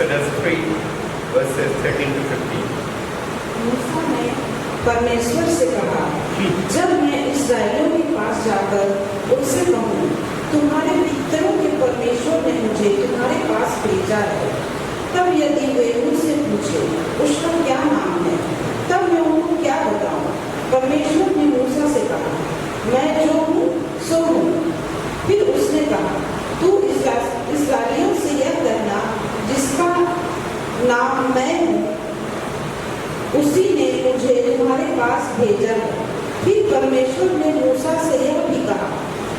Exodus 3 verses 13 to 15. मूसा ने परमेश्वर से कहा, जब मैं इस्राएलियों के पास जाकर उनसे कहूँ, तुम्हारे पितरों के परमेश्वर ने मुझे तुम्हारे पास भेजा है, तब यदि वे मुझसे पूछे उसका क्या नाम है, तब मैं उनको क्या बताऊं? परमेश्वर ने मूसा से कहा, मैं जो हूँ सो हूँ। फिर उसने कहा, तू इस्राएलियों से यह कहना, जिसका नाम मैं हूँ, उसी ने मुझे तुम्हारे पास भेजा है। फिर परमेश्वर ने मूसा से यह भी कहा,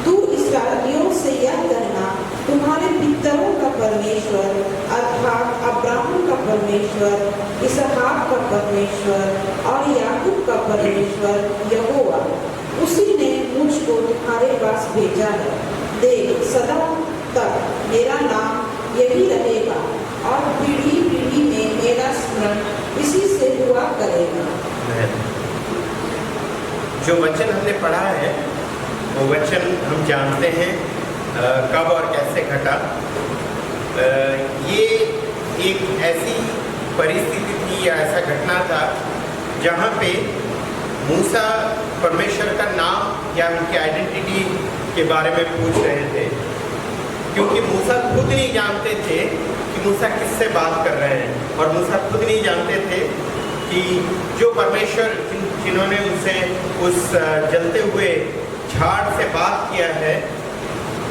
तू इस्राएलियों से यह कहना, तुम्हारे पितरों का परमेश्वर अर्थात अब्राहम का परमेश्वर, इसहाक का परमेश्वर और याकूब का परमेश्वर यहोवा, उसी ने मुझको तुम्हारे पास भेजा है। देख, सदा तक मेरा नाम यही रहेगा और पीढ़ी पीढ़ी में मेरा स्मरण इसी से हुआ करेगा। जो वचन हमने पढ़ा है वो वचन हम जानते हैं कब और कैसे घटा। ये एक ऐसी परिस्थिति थी या ऐसा घटना था जहाँ पे मूसा परमेश्वर का नाम या उनकी आइडेंटिटी के बारे में पूछ रहे थे, क्योंकि मूसा खुद नहीं जानते थे कि मूसा किससे बात कर रहे हैं, और मूसा खुद नहीं जानते थे कि जो परमेश्वर जिन्होंने उनसे उस जलते हुए झाड़ से बात किया है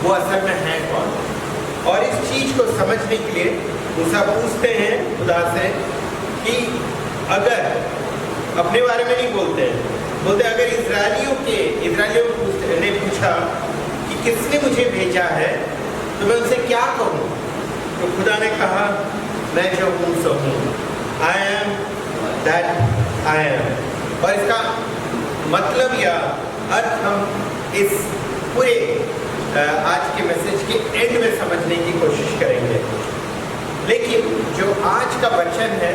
वो असल में है कौन। और इस चीज़ को समझने के लिए मूसा पूछते हैं खुदा से कि अगर अपने बारे में नहीं बोलते अगर इजरायलियों ने पूछा कि किसने मुझे भेजा है तो मैं उनसे क्या कहूँ। तो खुदा ने कहा, मैं जो हूँ सो हूँ, आई एम दैट आई एम। और इसका मतलब या अर्थ हम इस पूरे आज के मैसेज के एंड में समझने की कोशिश करेंगे। लेकिन जो आज का वचन है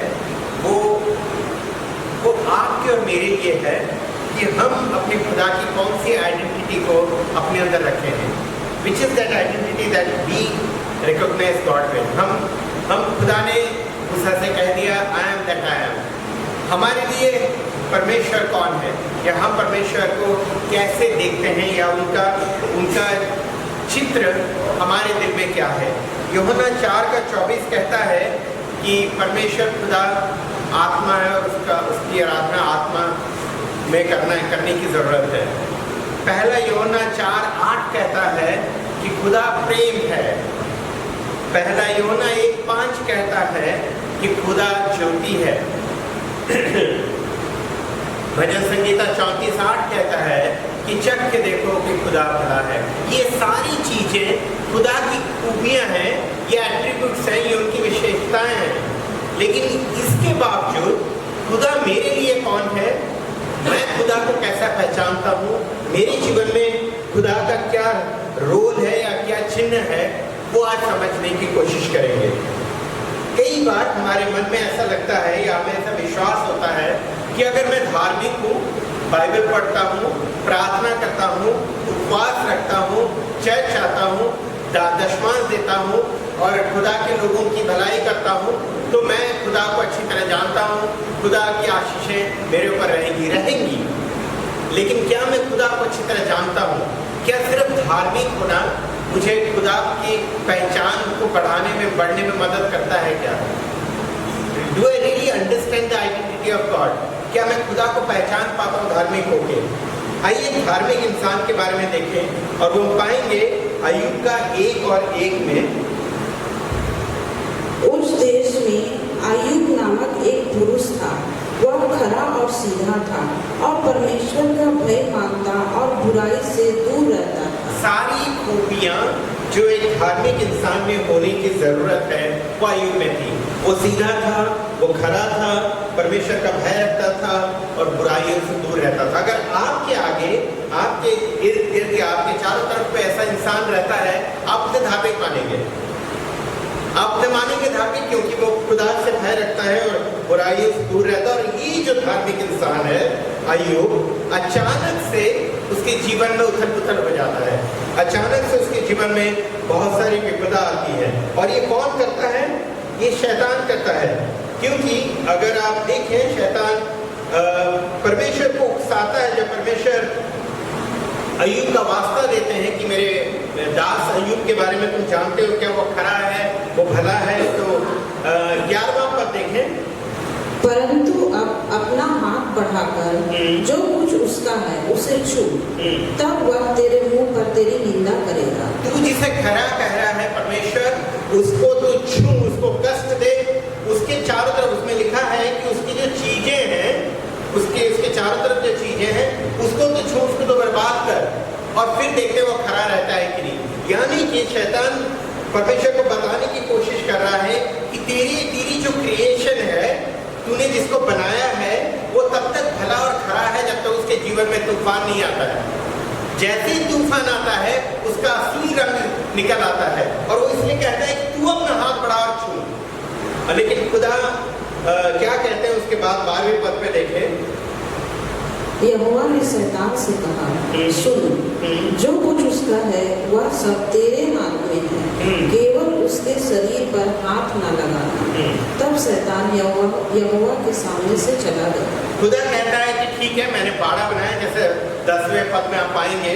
वो आपके और मेरे लिए है कि हम अपने खुदा की कौन सी आइडेंटिटी को अपने अंदर रखे हैं, which is that identity that we recognise God with. हम खुदा ने मूसा से कह दिया, I am that I am. हमारे लिए परमेश्वर कौन है, या हम परमेश्वर को कैसे देखते हैं, या उनका चित्र हमारे दिल में क्या है। यूहन्ना 4:24 कहता है कि परमेश्वर खुदा आत्मा है और उसकी आराधना आत्मा में करने की ज़रूरत है। पहला यूहन्ना 4:8 कहता है कि खुदा प्रेम है। पहला यूहन्ना 1:5 कहता है कि खुदा ज्योति है। भजन संगीता 34:8 कहता है कि चख के देखो कि खुदा भला है। ये सारी चीज़ें खुदा की खूबियाँ हैं, ये एट्रीब्यूट्स हैं, ये उनकी विशेषताएं हैं। लेकिन इसके बावजूद खुदा मेरे लिए कौन है, मैं खुदा को कैसा पहचानता हूँ, मेरे जीवन में खुदा का क्या रोल है या क्या चिन्ह है, वो आज समझने की कोशिश करेंगे। कई बार हमारे मन में ऐसा लगता है या हमें ऐसा विश्वास होता है कि अगर मैं धार्मिक हूँ, बाइबल पढ़ता हूँ, प्रार्थना करता हूँ, उपवास रखता हूँ, चर्च आता हूँ, दशमांश देता हूँ और खुदा के लोगों की भलाई करता हूँ, तो मैं खुदा को अच्छी तरह जानता हूँ, खुदा की आशीषें मेरे ऊपर रहेंगी। लेकिन क्या मैं खुदा को अच्छी तरह जानता हूँ? क्या सिर्फ धार्मिक होना मुझे खुदा की पहचान को बढ़ने में मदद करता है क्या? Do I really understand the identity of God? क्या मैं खुदा को पहचान पाता हूँ धार्मिक होके? आइए धार्मिक इंसान के बारे में देखें और वो पाएंगे अय्यूब का 1:1 में। उस देश में अय्यूब नामक एक पुरुष था। वह खरा और सीधा था और परमेश्वर का भय मानता और बुराई से दूर रहता था। सारी खूबियाँ जो एक धार्मिक इंसान में होने की जरूरत है वो अय्यूब में थी। वो सीधा था, वो खरा था, परमेश्वर का भय रखता था और बुराइयों से दूर रहता था। अगर आपके आगे, आपके इर्द गिर्द, आपके चारों तरफ पे ऐसा इंसान रहता है, आप उसे धार्मिक मानेंगे। आप उसे मानेंगे धार्मिक क्योंकि वो खुदा से भय रखता है और बुराइयों से दूर रहता है। और ये जो धार्मिक इंसान है अय्यूब, अचानक से उसके जीवन में उथल पुथल हो जाता है। अचानक से उसके जीवन में बहुत सारी विपदा आती है। और ये कौन करता है? ये शैतान करता है। क्योंकि अगर आप देखें शैतान परमेश्वर को उकसाता है। जब परमेश्वर अय्यूब का वास्ता देते हैं कि मेरे दास अय्यूब के बारे में तुम जानते हो क्या, वो खरा है, वो भला है, तो 11वां पद देखें। परंतु अब अपना हाथ बढ़ाकर जो कुछ उसका है उसे छू, तब वह तेरे मुंह पर तेरी निंदा करेगा। तू जिसे खरा कह रहा है परमेश्वर, उसको तू छू, उसको कष्ट दे, उसके चारों तरफ उसमें लिखा है कि उसकी जो चीजें हैं, उसके चारों तरफ जो चीजें हैं उसको तो छू, उसको तो बर्बाद कर, और फिर देखते वो खरा रहता है कि नहीं। यानी कि शैतान परमेश्वर को बताने की कोशिश कर रहा है कि तेरी जो क्रिएशन है, तूने जिसको बनाया है, वो तब तक भला और खरा है जब तक उसके जीवन में तूफान नहीं आता है। जैसे ही तूफान आता है उसका असली रंग निकल आता है, और वो इसलिए कहता है कि तू अपना हाथ बढ़ा और छू। लेकिन खुदा क्या कहते हैं उसके बाद 12वें पद पे देखें। यहोवा ने शैतान से कहा, सुन, जो कुछ उसका है वह सब तेरे हाथ में है, केवल उसके शरीर पर हाथ न लगाना। तब शैतान यहोवा के सामने से चला गया। खुदा कहता है कि ठीक है, मैंने बाड़ा बनाया। जैसे 10वें पद में आप पाएंगे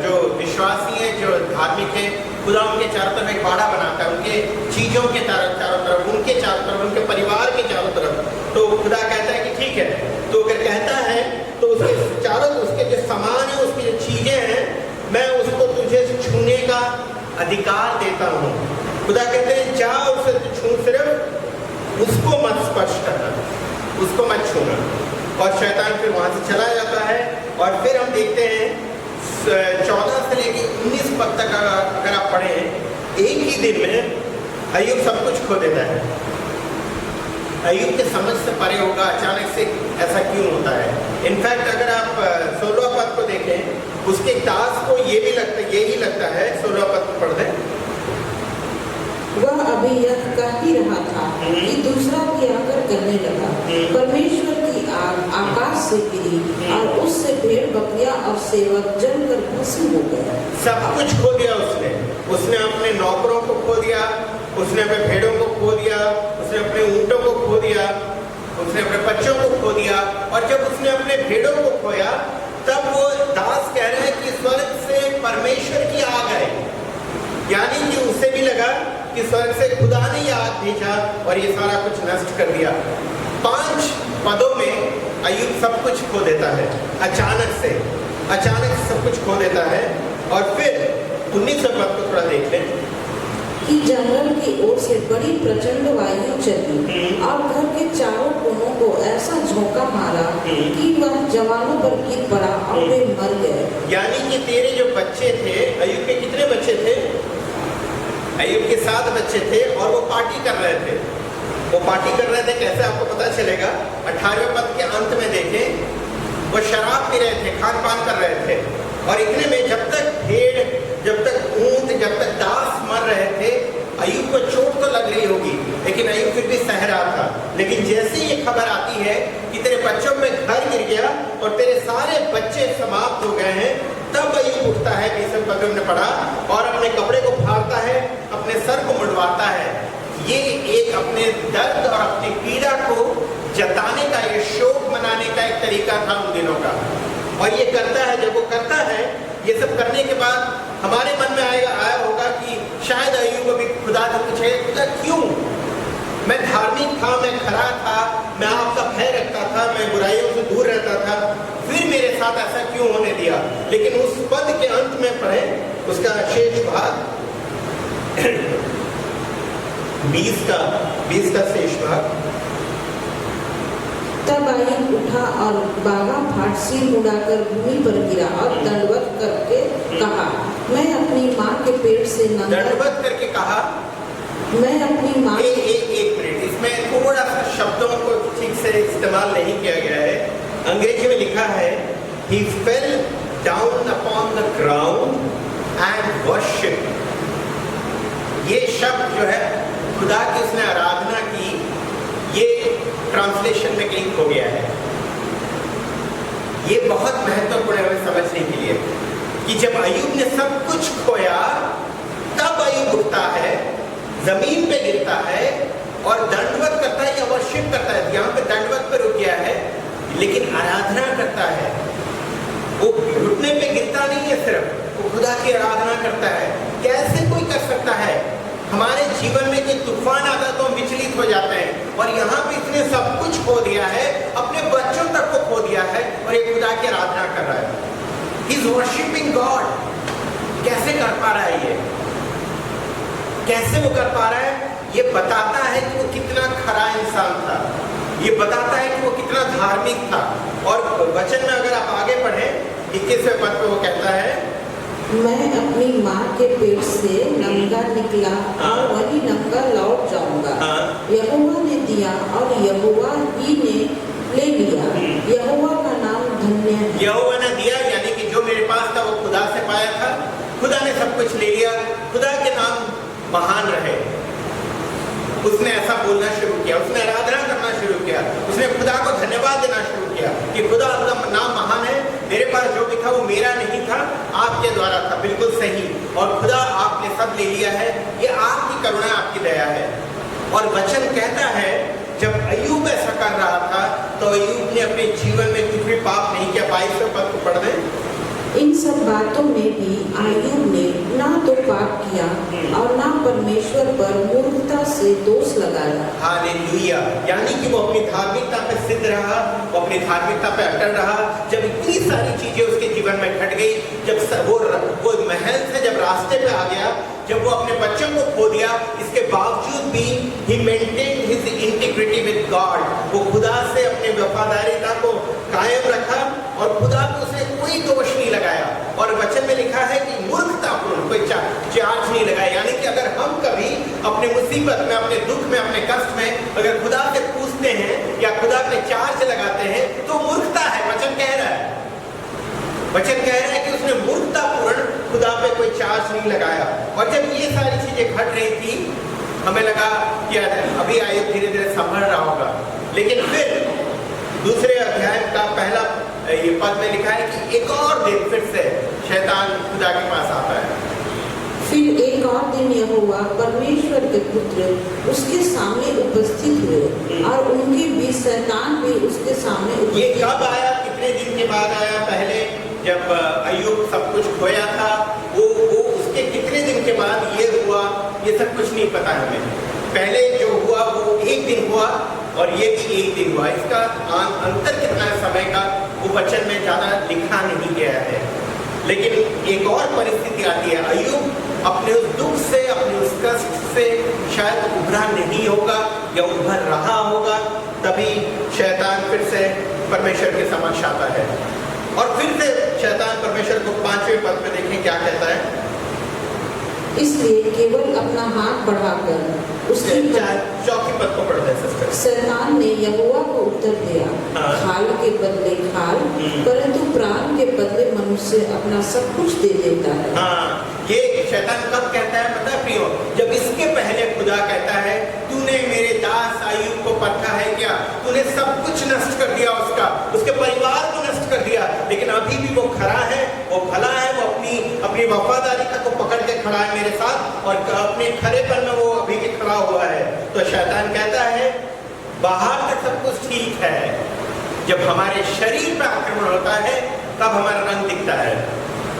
जो विश्वासी है, जो धार्मिक है, खुदा उनके चारों तरफ एक बाड़ा बनाता है, उनके चीजों के चारों तरफ, उनके चारों तरफ, उनके परिवार के चारों तरफ। तो खुदा कहता है कि ठीक है, तो अगर कहता है तो उसके चारों, उसके जो सामान है, उसकी जो चीजें हैं, मैं उसको तुझे छूने का अधिकार देता हूँ। खुदा कहते हैं जा उसे छू, सिर्फ उसको मत स्पर्श करना, उसको मत छूना। और शैतान फिर वहां से चला जाता है। और फिर हम देखते हैं 14 से लेकर 19 पद तक अगर आप पढ़ें, एक ही दिन में अय्यूब सब कुछ खो देता है। अय्यूब के समझ से परे होगा अचानक से ऐसा क्यों होता है। इनफैक्ट अगर आप 16 पद को देखें, उसके दास को यही लगता है। 16 पद को पढ़ दें। वह अभी यह कह ही रहा था कि दूसरा भी आकर कहने लगा, परमेश्वर की आग आकाश से गिरी और उससे भेड़ बकरियां और सेवक जलकर भस्म हो गए। सब कुछ खो दिया उसने अपने नौकरों को खो दिया, उसने अपने भेड़ों को खो दिया, उसने अपने ऊंटों को खो दिया, उसने अपने बच्चों को खो दिया। और जब उसने अपने भेड़ों को खोया, तब वो दास कह रहे हैं कि स्वर्ग से परमेश्वर की आग आई। यानी कि उसे भी लगा कि स्वर्ग से खुदा ने ये आग भेजा और ये सारा कुछ नष्ट कर दिया। 5 पदों में अय्यूब सब कुछ खो देता है, अचानक सब कुछ खो देता है। और फिर 19 पद को थोड़ा देख लें कि जंगल की ओर से बड़ी प्रचंड वायु चली और घर के चारों कोनों को ऐसा झोंका मारा कि वह जवानों पर गिर पड़ा और वे मर गए। यानी कि तेरे जो बच्चे थे, अय्यूब के कितने बच्चे थे? अय्यूब के 7 बच्चे थे, और वो पार्टी कर रहे थे। कैसे आपको पता चलेगा? 18वें पद के अंत में देखें, वो शराब पी रहे थे, खान पान कर रहे थे। और इतने में जब तक भेड़, जब तक ऊंट, जब तक दास मर रहे थे, अय्यूब को चोट तो लग रही होगी, लेकिन अय्यूब फिर भी सह रहा था। लेकिन जैसे ये खबर आती है कि तेरे बच्चों में घर गिर गया और तेरे सारे बच्चे समाप्त हो गए हैं, तब अय्यूब उठता है, 20वें पद में पढ़ा, और अपने कपड़े को फाड़ता है, अपने सर को मुंडवाता है। ये एक अपने दर्द और अपनी पीड़ा को जताने का, ये शोक मनाने का एक तरीका था उन दिनों का। और ये करता है, जब वो करता है, ये सब करने के बाद हमारे मन में आया होगा कि शायद अय्यूब अभी खुदा से पूछे, खुदा क्यों? मैं धार्मिक था, मैं खरा था, मैं आपका भय रखता था, मैं बुराइयों से दूर रहता था, फिर मेरे साथ ऐसा क्यों होने दिया? लेकिन उस पद के अंत में पढ़े उसका शेष भाग 20 का शेष भाग। तब अय्यूब उठा और बागा फाट सिर मुड़ाकर भूमि पर गिरा और दंडवत करके कहा, मैं अपनी माँ के पेट से दंडवत करके कहा, मैं अपनी माँ। एक मिनट, इसमें थोड़ा सा शब्दों को ठीक से इस्तेमाल नहीं किया गया है। अंग्रेजी में लिखा है he fell down upon the ground and worshipped। ये शब्द जो है खुदा की उसने आराधना की, ये ट्रांसलेशन में कहीं खो गया है। ये बहुत महत्वपूर्ण है हमें समझने के लिए कि जब अय्यूब ने सब कुछ खोया, तब अय्यूब उठता है, जमीन पे गिरता है और दंडवत करता है या वर्शिप करता है। यहाँ पे दंडवत पे रुक गया है, लेकिन आराधना करता है। वो घुटने पे गिरता नहीं है, सिर्फ वो खुदा की आराधना करता है। कैसे कोई कर सकता है? हमारे जीवन में कोई तूफान आता तो हम विचलित हो जाते हैं, और यहाँ पे इसने सब कुछ खो दिया है, अपने बच्चों तक को खो दिया है, और एक खुदा की आराधना कर रहा है। He is worshiping God। कैसे कर पा रहा है ये? कैसे वो कर पा रहा है? ये बताता है कि वो कितना खरा इंसान था, ये बताता है कि वो कितना धार्मिक था। और वचन में अगर आप आगे पढ़ें 21वें पद पे वो कहता है, मैं अपनी माँ के पेट से नंगा निकला और वही नंगा लौट जाऊंगा। यहोवा ने दिया और यहोवा ही ने ले लिया। यहोवा का नाम धन्य है। यहोवा ने दिया यानी कि जो मेरे पास था वो खुदा से पाया था, खुदा ने सब कुछ ले लिया। खुदा के नाम महान रहे। उसने ऐसा बोलना शुरू किया, उसने आराधना करना शुरू किया, उसने खुदा को धन्यवाद देना शुरू किया कि खुदा आपका नाम महान है। मेरे पास जो भी था वो मेरा नहीं था, आपके द्वारा था। बिल्कुल सही। और खुदा आपने सब ले लिया है, ये आपकी करुणा, आपकी दया है। और वचन कहता है जब अय्यूब ऐसा कर रहा था तो अय्यूब ने अपने जीवन में कुछ भी पाप नहीं किया। 22वें पद को पढ़ दें। इन सब बातों में भी अय्यूब ने ना तो पाप किया और ना परमेश्वर पर मूर्खता से दोष लगाया। हालेलुया। यानी कि वो अपनी धार्मिकता पे सिद्ध रहा, वो अपनी धार्मिकता पे अटल रहा। जब इतनी सारी चीजें उसके जीवन में घट गई, जब वो महल से जब रास्ते पे आ गया, जब वो अपने बच्चों को खो दिया, इसके बावजूद भी he maintained his integrity with God। वो खुदा से अपने वफादारीता को कायम रखा और खुदा को उसने कोई दोष नहीं लगाया। और वचन में लिखा है कि मूर्खतापूर्ण कोई चार्ज नहीं लगाया। यानी कि अगर हम कभी अपने मुसीबत में, अपने दुख में, अपने कष्ट में अगर खुदा से पूछते हैं या खुदा पे चार्ज लगाते हैं तो मूर्खता है। वचन कह रहा है, वचन कह रहा है कि उसने मूर्खतापूर्ण खुदा पे कोई चार्ज नहीं लगाया। और जब ये सारी चीजें घट रही थी, हमें लगा कि अभी आयु धीरे धीरे संभल रहा होगा। लेकिन फिर दूसरे अध्याय का पहला ये पद में लिखा है कि एक और दिन फिर से शैतान खुदा के पास आता है। फिर एक और दिन यहोवा परमेश्वर के पुत्र उसके सामने उपस्थित हुए और उनके बीच शैतान भी उसके सामने उपस्थित। ये कब आया? कितने दिन के बाद आया? पहले जब अय्यूब सब कुछ खोया था, वो उसके कितने दिन के बाद ये हुआ, ये सब कुछ नहीं पता हमें। पहले जो हुआ वो एक दिन हुआ और ये भी एक दिन हुआ। इसका अंतर कितना है समय का, वो वचन में ज्यादा लिखा नहीं गया है। लेकिन एक और परिस्थिति आती है, अय्यूब अपने उस दुख से, अपने उस कष्ट से शायद उभरा नहीं होगा या उभर रहा होगा, तभी शैतान फिर से परमेश्वर के समक्ष आता है। और फिर से शैतान परमेश्वर को 5वें पद में देखें क्या कहता है। इसलिए केवल अपना हाथ बढ़ाकर उसकी 4 पद को पढ़ते हैं सिस्टर। शैतान ने यहोवा को उत्तर दिया, खाल के बदले खाल, परंतु प्राण के बदले मनुष्य अपना सब कुछ दे देता है। हाँ, ये शैतान कब कहता है पता है प्रियो? जब इसके पहले खुदा कहता है तूने मेरे दास अय्यूब को परखा है क्या? तूने सब कुछ नष्ट कर दिया, उसके परिवार को नष्ट कर दिया, लेकिन अभी भी वो खरा है, वो भला है, वो अपनी वफादारी को पकड़ के खड़ा है मेरे साथ और अपने खरेपन में वो अभी भी खड़ा हुआ है। तो शैतान कहता है बाहर तक सब कुछ ठीक है, जब हमारे शरीर पर आक्रमण होता है तब हमारा रंग दिखता है।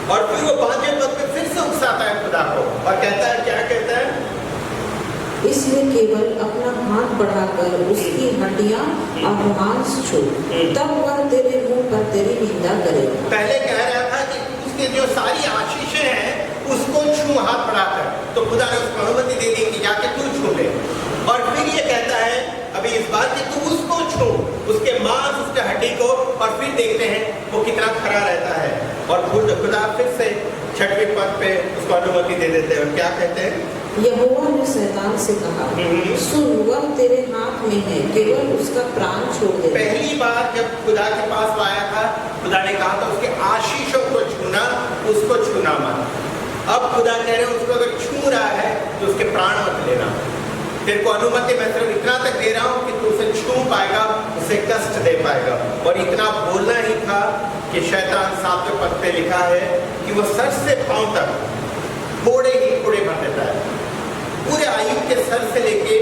और फिर वो 5वें पद पे फिर से उकसाता है खुदा को और कहता है, क्या कहता है? इसलिए केवल अपना हाथ बढ़ाकर उसकी हड्डियां और मांस छू, तब वह तेरे मुंह पर तेरी निंदा करेगा। पहले कह रहा था कि उसके जो सारी आशीषें हैं उसको छू हाथ बढ़ाकर, तो खुदा ने उसको अनुमति दे दी कि जाके तू छू ले। और फिर ये कहता है अभी इस बात कि तू उसको छू, उसके मांस, उसके हड्डी को, और फिर देखते हैं वो कितना खरा रहता है। और खुदा फिर से 6वें पद पे उसको अनुमति दे देते हैं। क्या कहते हैं? यहोवा ने शैतान से कहा, सुन, वह तेरे हाथ में है, केवल उसका प्राण छोड़ दे। पहली बार जब खुदा के पास आया था, खुदा ने कहा था उसके आशीषों को छूना, उसको छूना मत। अब खुदा कह रहे हैं उसको अगर छू रहा है तो उसके प्राण मत लेना। तेरे को अनुमति मैं सिर्फ इतना तक दे रहा हूँ कि तू उसे छू पाएगा, उसे कष्ट दे पाएगा। और इतना बोलना ही था कि शैतान 7वें पद पे लिखा है कि वो सर से पांव तक फोड़े ही फोड़े भर देता है। पूरे अय्यूब के सर से लेके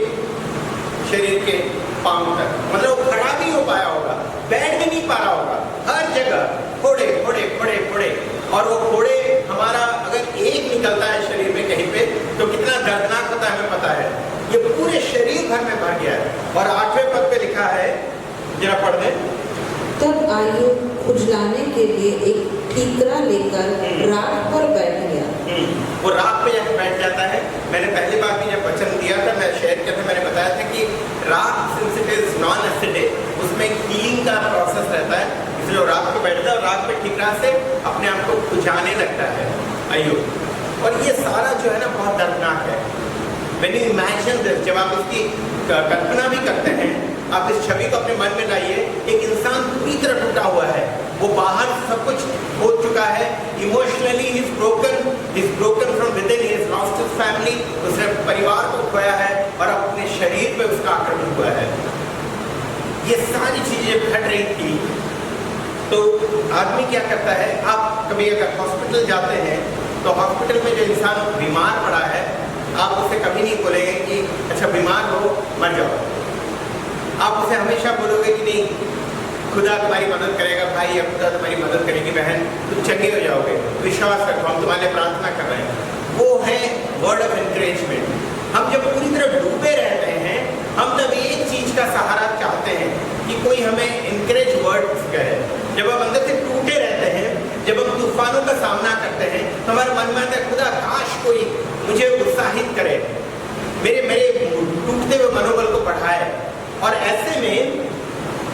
शरीर के पांव तक, मतलब वो खड़ा नहीं हो पाया होगा, बैठ भी नहीं पा रहा होगा, हर जगह फोड़े फोड़े फोड़े फोड़े। और वो फोड़े हमारा अगर एक निकलता है शरीर में कहीं पे तो कितना दर्दनाक होता है हमें पता है। ये पूरे शरीर भर में भर गया है। और 8वें पद पे लिखा है, जरा पढ़ दें। तब अय्यूब खुजलाने के लिए एक ठीकरा लेकर राख पर बैठ गया। वो राख पे जाकर बैठ जाता है। मैंने पहली बार भी जब वचन दिया था, मैं शेयर किया था, मैंने बताया था कि राख since it is non acidic, उसमें हीलिंग का प्रोसेस रहता है, इसलिए वो राख पे बैठता है और राख पे ठीकरा से अपने आप को खुजाने लगता है अय्यूब। और ये सारा जो है ना बहुत दर्दनाक है। When you imagine this, जब आप इसकी कल्पना भी करते हैं, आप इस छवि को अपने मन में लाइए। एक इंसान पूरी तरह टूटा हुआ है, वो बाहर सब कुछ हो चुका है, emotionally he is broken from with in, he has lost his family, उसने परिवार को खोया है और अपने शरीर पे उसका आक्रमण हुआ है। ये सारी चीजें घट रही थी। तो आदमी क्या करता है, आप कभी अगर हॉस्पिटल जाते हैं तो हॉस्पिटल में जो इंसान बीमार पड़ा है, आप उसे कभी नहीं बोलेंगे कि अच्छा बीमार हो मर जाओ। आप उसे हमेशा बोलोगे कि नहीं खुदा तुम्हारी मदद करेगा भाई, या खुदा तुम्हारी मदद करेगी बहन, तुम चंगे हो जाओगे, विश्वास रखो, हम तुम्हारे लिए प्रार्थना कर रहे हैं। वो है वर्ड ऑफ एनकरेजमेंट। हम जब पूरी तरह डूबे रहते हैं, हम तब एक चीज का सहारा चाहते हैं कि कोई हमें इनकरेज वर्ड्स कहे। जब हम अंदर से टूटे रहते हैं, जब हम तूफानों का सामना करते हैं, तो हमारे मन में आता है खुदा काश कोई मुझे उत्साहित करे, मेरे टूटते हुए मनोबल को बढ़ाए। और ऐसे में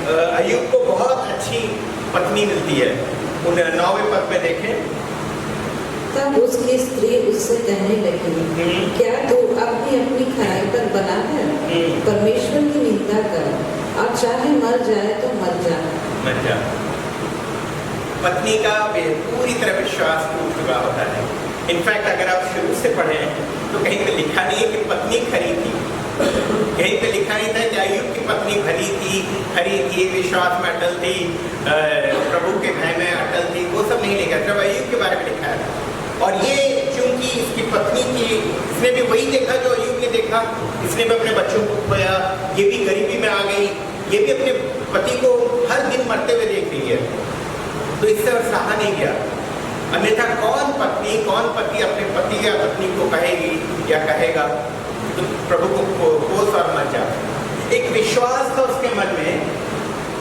अय्यूब को बहुत अच्छी पत्नी मिलती है। उन 9वें पद में देखें। तब उसकी स्त्री उससे कहने लगी, क्या तू अब भी अपनी खराई पर बना है? परमेश्वर की निंदा कर, अब चाहे मर जाए तो मर जा। पत्नी का पूरी तरह विश्वास टूट चुका होता है। इनफैक्ट अगर आप शुरू से पढ़ें तो कहीं पे लिखा नहीं है कि पत्नी खरी थी, कहीं पे लिखा नहीं था कि अय्यूब की पत्नी खरी थी, विश्वास में अटल थी, प्रभु के भय में अटल थी, वो सब नहीं लिखा, सिर्फ अय्यूब के बारे में लिखा है। और ये चूंकि इसकी पत्नी की, इसने भी वही देखा जो अय्यूब ने देखा, इसने भी अपने बच्चों को खोया, ये भी गरीबी में आ गई, ये भी अपने पति को हर दिन मरते हुए देख रही है, तो इससे और सहा नहीं गया। अन्यथा कौन पति अपने पति या पत्नी को कहेगी या कहेगा तो प्रभु को कोस और मर जा। एक विश्वास था उसके मन में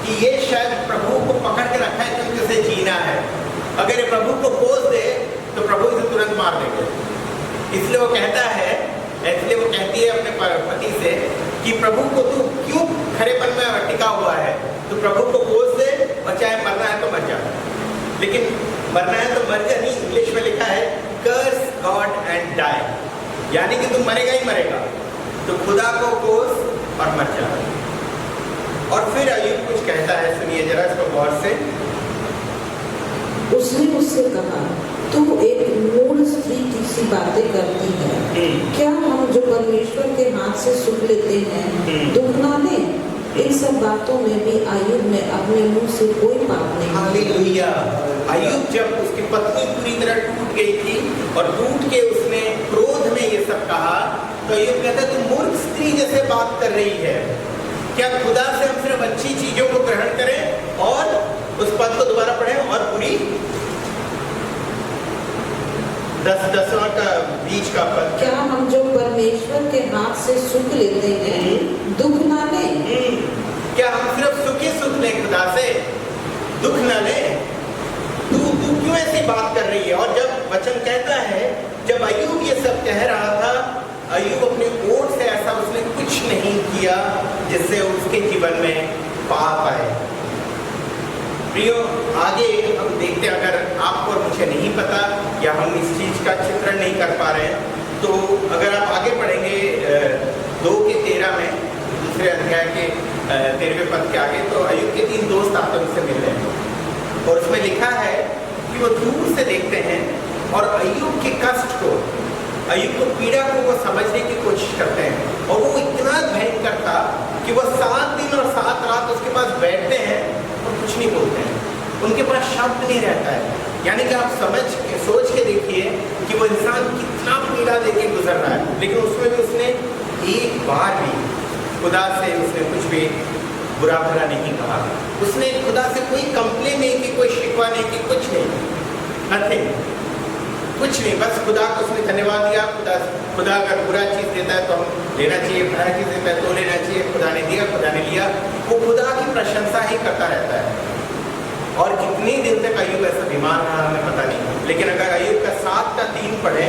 कि ये शायद प्रभु को पकड़ के रखा है क्योंकि उसे जीना है, अगर ये प्रभु को कोस दे तो प्रभु इसे तुरंत मार देंगे। इसलिए वो कहती है अपने पति से कि प्रभु को तू क्यों खरेपन में टिका हुआ है, तो प्रभु को कोस दे और चाहे मरना है तो मर जा। लेकिन मरना है तो मर जा नहीं, इंग्लिश में लिखा है कर्स गॉड एंड डाई, यानी कि तू मरेगा ही मरेगा, तो खुदा को कोस और मर जा। और फिर अय्यूब कुछ कहता है, सुनिए जरा इसको गौर से। उसने मुझसे कहा, तू एक मूढ़ स्त्री सी बातें करती है, क्या हम जो परमेश्वर के हाथ से सुन लेते हैं दुख ना ले? इन सब बातों में भी अय्यूब ने अपने मुंह से कोई पाप नहीं। हालेलुया। अय्यूब जब उसकी पत्नी पूरी तरह टूट गई थी और टूट के उसने क्रोध में ये सब कहा, तो अय्यूब कहता है तू मूर्ख स्त्री जैसे बात कर रही है। क्या खुदा से हम सिर्फ अच्छी चीजों को ग्रहण करें? और उस पद को दोबारा पढ़ें, और पूरी 10वां का बीच का पद। क्या हम जो परमेश्वर के हाथ से सुख लेते हैं दुख ना ले? क्या हम सिर्फ सुख लें खुदा से, दुख ना ले? तू क्यों ऐसी बात कर रही है? और जब वचन कहता है, जब अय्यूब ये सब कह रहा था, अय्यूब अपने ओठ से ऐसा उसने कुछ नहीं किया जिससे उसके जीवन में पाप आए। प्रियो, आगे हम देखते हैं, अगर आपको और मुझे नहीं पता या हम इस चीज का चित्रण नहीं कर पा रहे हैं, तो अगर आप आगे पढ़ेंगे 2:13 में, दूसरे अध्याय के 13वें पद के आगे, तो अय्यूब के 3 दोस्त आते उनसे मिल रहे हैं और उसमें लिखा है कि वो दूर से देखते हैं और अय्यूब के कष्ट को, अय्यूब को पीड़ा को वो समझने की कोशिश करते हैं। और वो इतना भयंकर था कि वो 7 दिन और 7 रात उसके पास बैठते हैं और कुछ नहीं बोलते हैं, उनके पास शब्द नहीं रहता है। यानी कि आप सोच के देखिए कि वो इंसान कितना पीड़ा देके गुजर रहा है, लेकिन उसमें भी उसने एक बार भी खुदा से उसने कुछ भी बुरा भला नहीं कहा, उसने खुदा से कोई कंप्लेन नहीं की, कोई शिकवा नहीं की, कुछ नहीं, नथिंग, कुछ नहीं। बस खुदा को उसने धन्यवाद दिया। खुदा अगर बुरा चीज़ देता है तो हम लेना चाहिए, भला चीज़ देता है तो लेना चाहिए। खुदा ने दिया, खुदा ने लिया, वो खुदा की प्रशंसा ही करता रहता है। और कितने दिन तक अय्यूब ऐसा बीमार रहा हमें पता नहीं, लेकिन अगर अय्यूब का 7:3 पढ़े,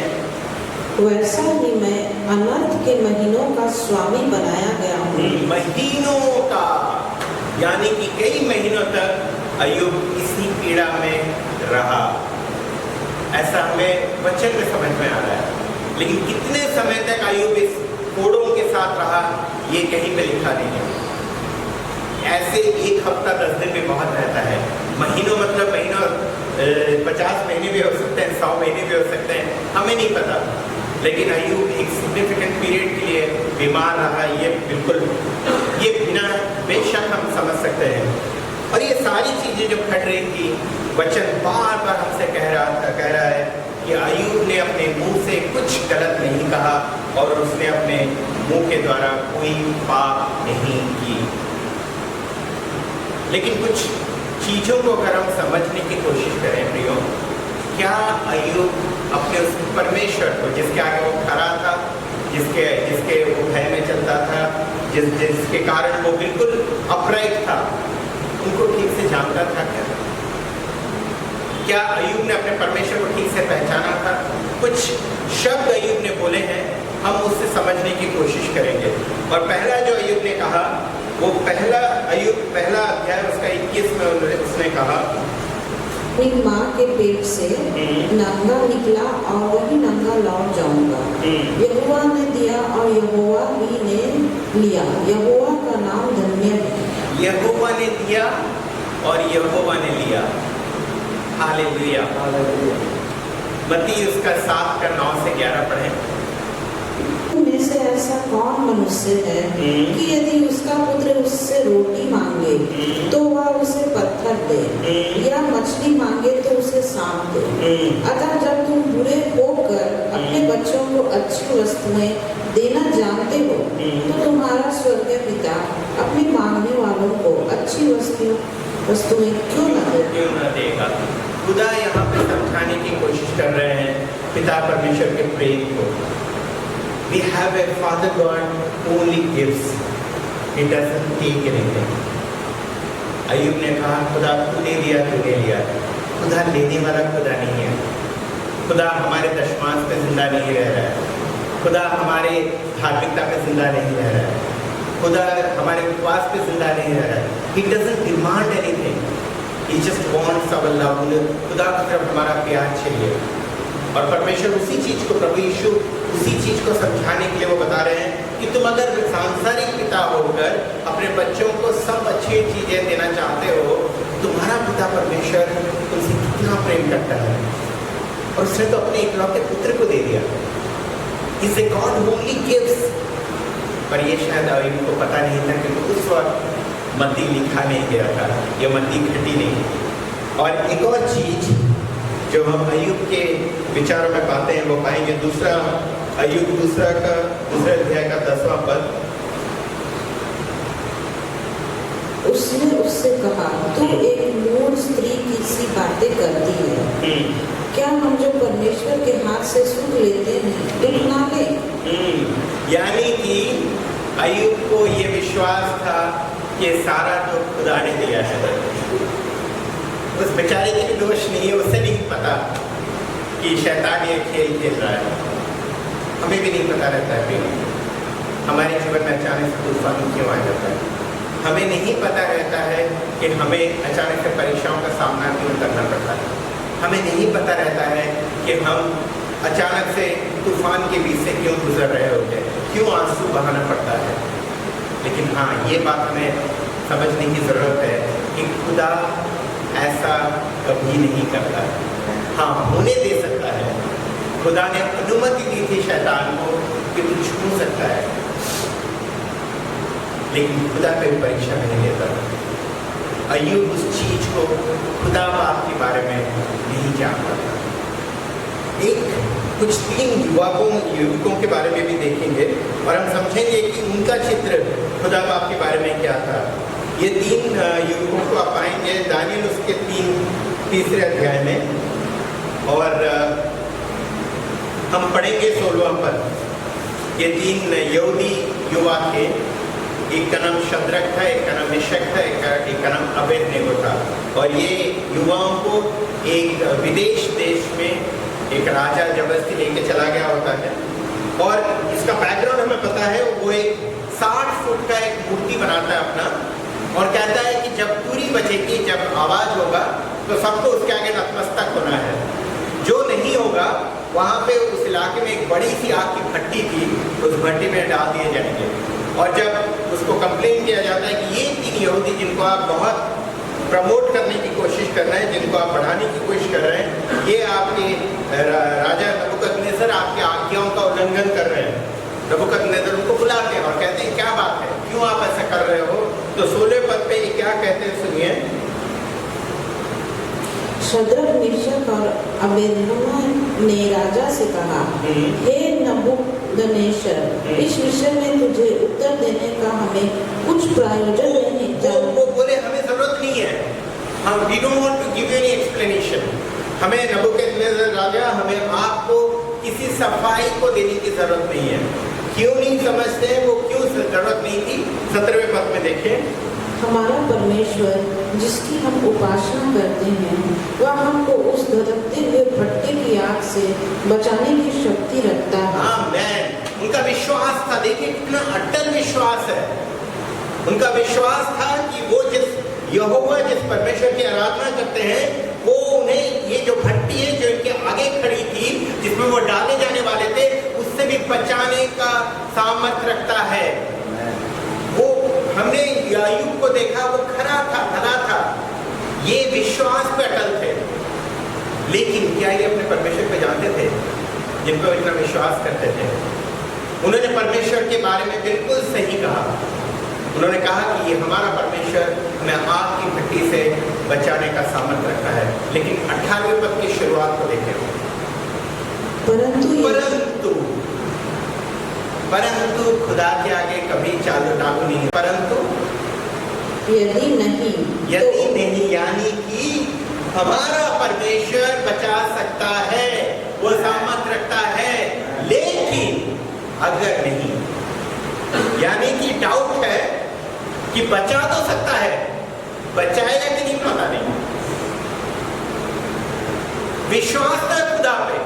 वैसा ही मैं अनर्थ के महीनों का स्वामी बनाया गया हूँ। महीनों का, यानी कि कई महीनों तक अय्यूब इसी पीड़ा में रहा, ऐसा हमें वचन में समझ में आ रहा है। लेकिन कितने समय तक अय्यूब इस कोड़ों के साथ रहा, ये कहीं पे लिखा नहीं है। ऐसे 1 हफ्ता 10 दिन में बहुत रहता है। महीनों मतलब महीनों 50 महीने भी हो सकते हैं, 100 महीने भी हो सकते हैं, हमें नहीं पता। लेकिन अय्यूब एक सिग्निफिकेंट पीरियड के लिए बीमार रहा, ये बिल्कुल, ये बिना बेशक हम समझ सकते हैं। और ये सारी चीज़ें जो घट रही थी, वचन बार बार हमसे कह रहा है कि अय्यूब ने अपने मुंह से कुछ गलत नहीं कहा और उसने अपने मुंह के द्वारा कोई पाप नहीं की। लेकिन कुछ चीज़ों को अगर हम समझने की कोशिश करें प्रियो, क्या अय्यूब अपने उस परमेश्वर को, जिसके आगे वो खड़ा था, जिसके वो भय में चलता था, जिसके कारण वो बिल्कुल अपराइट था, उनको ठीक से जानता था? क्या अय्यूब ने अपने परमेश्वर को ठीक से पहचाना था? कुछ शब्द अय्यूब ने बोले हैं, हम उससे समझने की कोशिश करेंगे। और पहला जो अय्यूब ने कहा, वो पहला अध्याय उसका 21 में उसने कहा, अपनी माँ के पेट से नंगा निकला और वही नंगा लौट जाऊंगा। यहोवा ने दिया और यहोवा ही ने लिया, यहोवा का नाम धन्य है। यहोवा ने दिया और यहोवा ने लिया। हालेलुया। मत्ती उसका 7:9-11 पढ़े। में से ऐसा कौन मनुष्य है कि यदि उसका पुत्र उससे रोटी मांगे तो वह उसे पत्थर दे, या मछली मांगे तो उसे सांप दे? अतः जब तुम बुरे होकर अपने बच्चों को अच्छी वस्तुएं देना जानते हो, तो तुम्हारा स्वर्गीय पिता अपने मांगने वालों को अच्छी वस्तुएं क्यों न देगा? खुदा यहाँ पे समझाने की कोशिश कर रहे हैं पिता परमेश्वर के प्रेम को। We have a Father God who only gives, He doesn't take anything. अय्यूब ने कहा, खुदा तूने दिया, तूने लिया। खुदा लेने वाला खुदा नहीं है। खुदा हमारे दशमांश पे जिंदा नहीं रह रहा है। खुदा हमारे धार्मिकता पे जिंदा नहीं रह रहा है। खुदा हमारे उपवास पे जिंदा नहीं रह रहा है। He doesn't demand anything. He just wants our love. खुदा की तरफ हमारा प्यार चाहिए। और परमेश्वर उसी चीज़ को, प्रभु यीशु उसी चीज़ को समझाने के लिए वो बता रहे हैं कि तुम अगर सांसारिक पिता होकर अपने बच्चों को सब अच्छी चीज़ें देना चाहते हो, तुम्हारा पिता परमेश्वर तुमसे कितना प्रेम करता है। और उसने तो अपने इकलौते पुत्र को दे दिया। He's a God who only gives। पर ये शायद अय्यूब को पता नहीं था कि उस वक्त मत्ती लिखा नहीं गया था, ये मत्ती घटी नहीं। और एक और चीज़ जो हम अय्यूब के विचारों में पाते हैं, वो पाएंगे दूसरा अय्यूब दूसरे अध्याय का 10वां पद। उसने उससे कहा, तू एक मूढ़ स्त्री की सी बातें करती है। क्या हम जो परमेश्वर के हाथ से सुख लेते हैं दुख ना ले? यानी कि अय्यूब को ये विश्वास था कि सारा दुख खुदा ने दिया है। उस बेचारे की भी दोष नहीं है, उसे नहीं पता कि शैतान ये खेल खेल रहा है। हमें भी नहीं पता रहता है हमारे जीवन में अचानक से तूफान क्यों आ जाता है। हमें नहीं पता रहता है कि हमें अचानक से परीक्षाओं का सामना क्यों करना पड़ता है। हमें नहीं पता रहता है कि हम अचानक से तूफान के बीच से क्यों गुजर रहे होते हैं, क्यों आंसू बहाना पड़ता है। लेकिन हाँ, ये बात हमें समझने की ज़रूरत है कि खुदा ऐसा कभी नहीं करता। हाँ, होने दे सकता है। खुदा ने अनुमति दी थी शैतान को कि तू छू सकता है, लेकिन खुदा कोई परीक्षा नहीं लेता। अय्यूब उस चीज को, खुदा बाप के बारे में नहीं जानता था। एक कुछ 3 युवकों के बारे में भी देखेंगे और हम समझेंगे कि उनका चित्र खुदा बाप के बारे में क्या था। ये 3 युवकों को आप पाएंगे दानियल उसके 3 अध्याय में, और हम पढ़ेंगे 16वां पद। ये 3 यहूदी युवा थे, एक का नाम शद्रक था, एक का नाम मिशक था, एक का नाम अबेदनेगो था। और ये युवाओं को एक विदेश देश में एक राजा जबरदस्ती लेके चला गया होता है, और इसका बैकग्राउंड हमें पता है। वो एक 60 फुट का एक मूर्ति बनाता है अपना, और कहता है कि जब पूरी बजेगी, जब आवाज होगा तो सबको उसके आगे नतमस्तक होना है। जो नहीं होगा वहाँ पे उस इलाके में एक बड़ी सी आग की भट्टी थी, उस भट्टी में डाल दिए जाएंगे। और जब उसको कंप्लेन किया जाता है कि ये 3 यहूदी जिनको आप बहुत प्रमोट करने की कोशिश कर रहे हैं, जिनको आप बढ़ाने की कोशिश कर रहे हैं, ये आपके राजा नबूकदनेस्सर आपके आज्ञाओं का उल्लंघन कर रहे हैं। नबूकदनेस्सर उनको बुलाते हैं और कहते हैं क्या बात है, क्यों आप ऐसा कर रहे हो? तो 16वें पद पे ये क्या कहते हैं सुनिए। शद्रक, मिशक और अबेदनेगो ने राजा से कहा, हे नबूकदनेस्सर, इस विषय में तुझे उत्तर देने का हमें कुछ प्रयोजन नहीं। वो बोले हमें जरूरत नहीं है, हम we don't want to give you any explanation. हमें नबूकदनेस्सर राजा, हमें आपको किसी सफाई को देने की जरूरत नहीं है। क्यों नहीं समझते, वो क्यों जरूरत नहीं थी? 17वें पद में देखें। हमारा परमेश्वर जिसकी हम उपासना करते हैं, वह हमको उस धधकते हुए भट्टे की आग से बचाने की शक्ति रखता है। आमीन। उनका विश्वास था, देखिए कितना अटल विश्वास है। उनका विश्वास था कि वो जिस यहोवा, जिस परमेश्वर की आराधना करते हैं, वो उन्हें ये जो भट्टी है जो इनके आगे खड़ी थी, जिसमें वो डाले जाने वाले थे, उससे भी बचाने का सामर्थ्य रखता है। वो हमने यायूब को देखा, वो खरा था, भला था, ये विश्वास पे अटल थे। लेकिन क्या ये अपने परमेश्वर पे जानते थे, जिन पर इतना विश्वास करते थे? उन्होंने परमेश्वर के बारे में बिल्कुल सही कहा। उन्होंने कहा कि ये हमारा परमेश्वर हमें आग की भट्टी से बचाने का सामर्थ्य रखता है। लेकिन 18वें पद की शुरुआत को देखें। परंतु खुदा के आगे कभी चालू टालू नहीं है। परंतु यदि नहीं, यानी कि हमारा परमेश्वर बचा सकता है, वो सामर्थ्य रखता है। लेकिन अगर नहीं, यानी कि डाउट है कि बचा तो सकता है, बचाएगा कि नहीं पता नहीं। विश्वास था खुदा पे,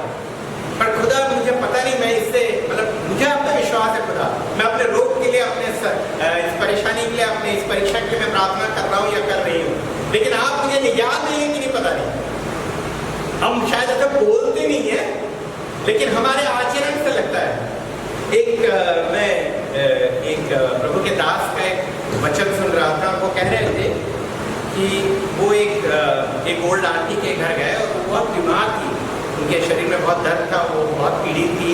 पर खुदा मुझे पता नहीं, मैं इससे मतलब मुझे आप पे विश्वास है खुदा, मैं अपने रोग के लिए, अपने इस परेशानी के लिए, अपने इस परीक्षा के लिए मैं प्रार्थना कर रहा हूँ या कर रही हूँ, लेकिन आप मुझे याद नहीं है कि नहीं पता नहीं। हम शायद ऐसा बोलते नहीं है, लेकिन हमारे आचरण से लगता है। मैं एक प्रभु के दास का एक वचन सुन रहा था। वो कह रहे थे कि वो एक ओल्ड आंटी के घर गए और वो बहुत बीमार थी, उनके शरीर में बहुत दर्द था, वो बहुत पीड़ित थी,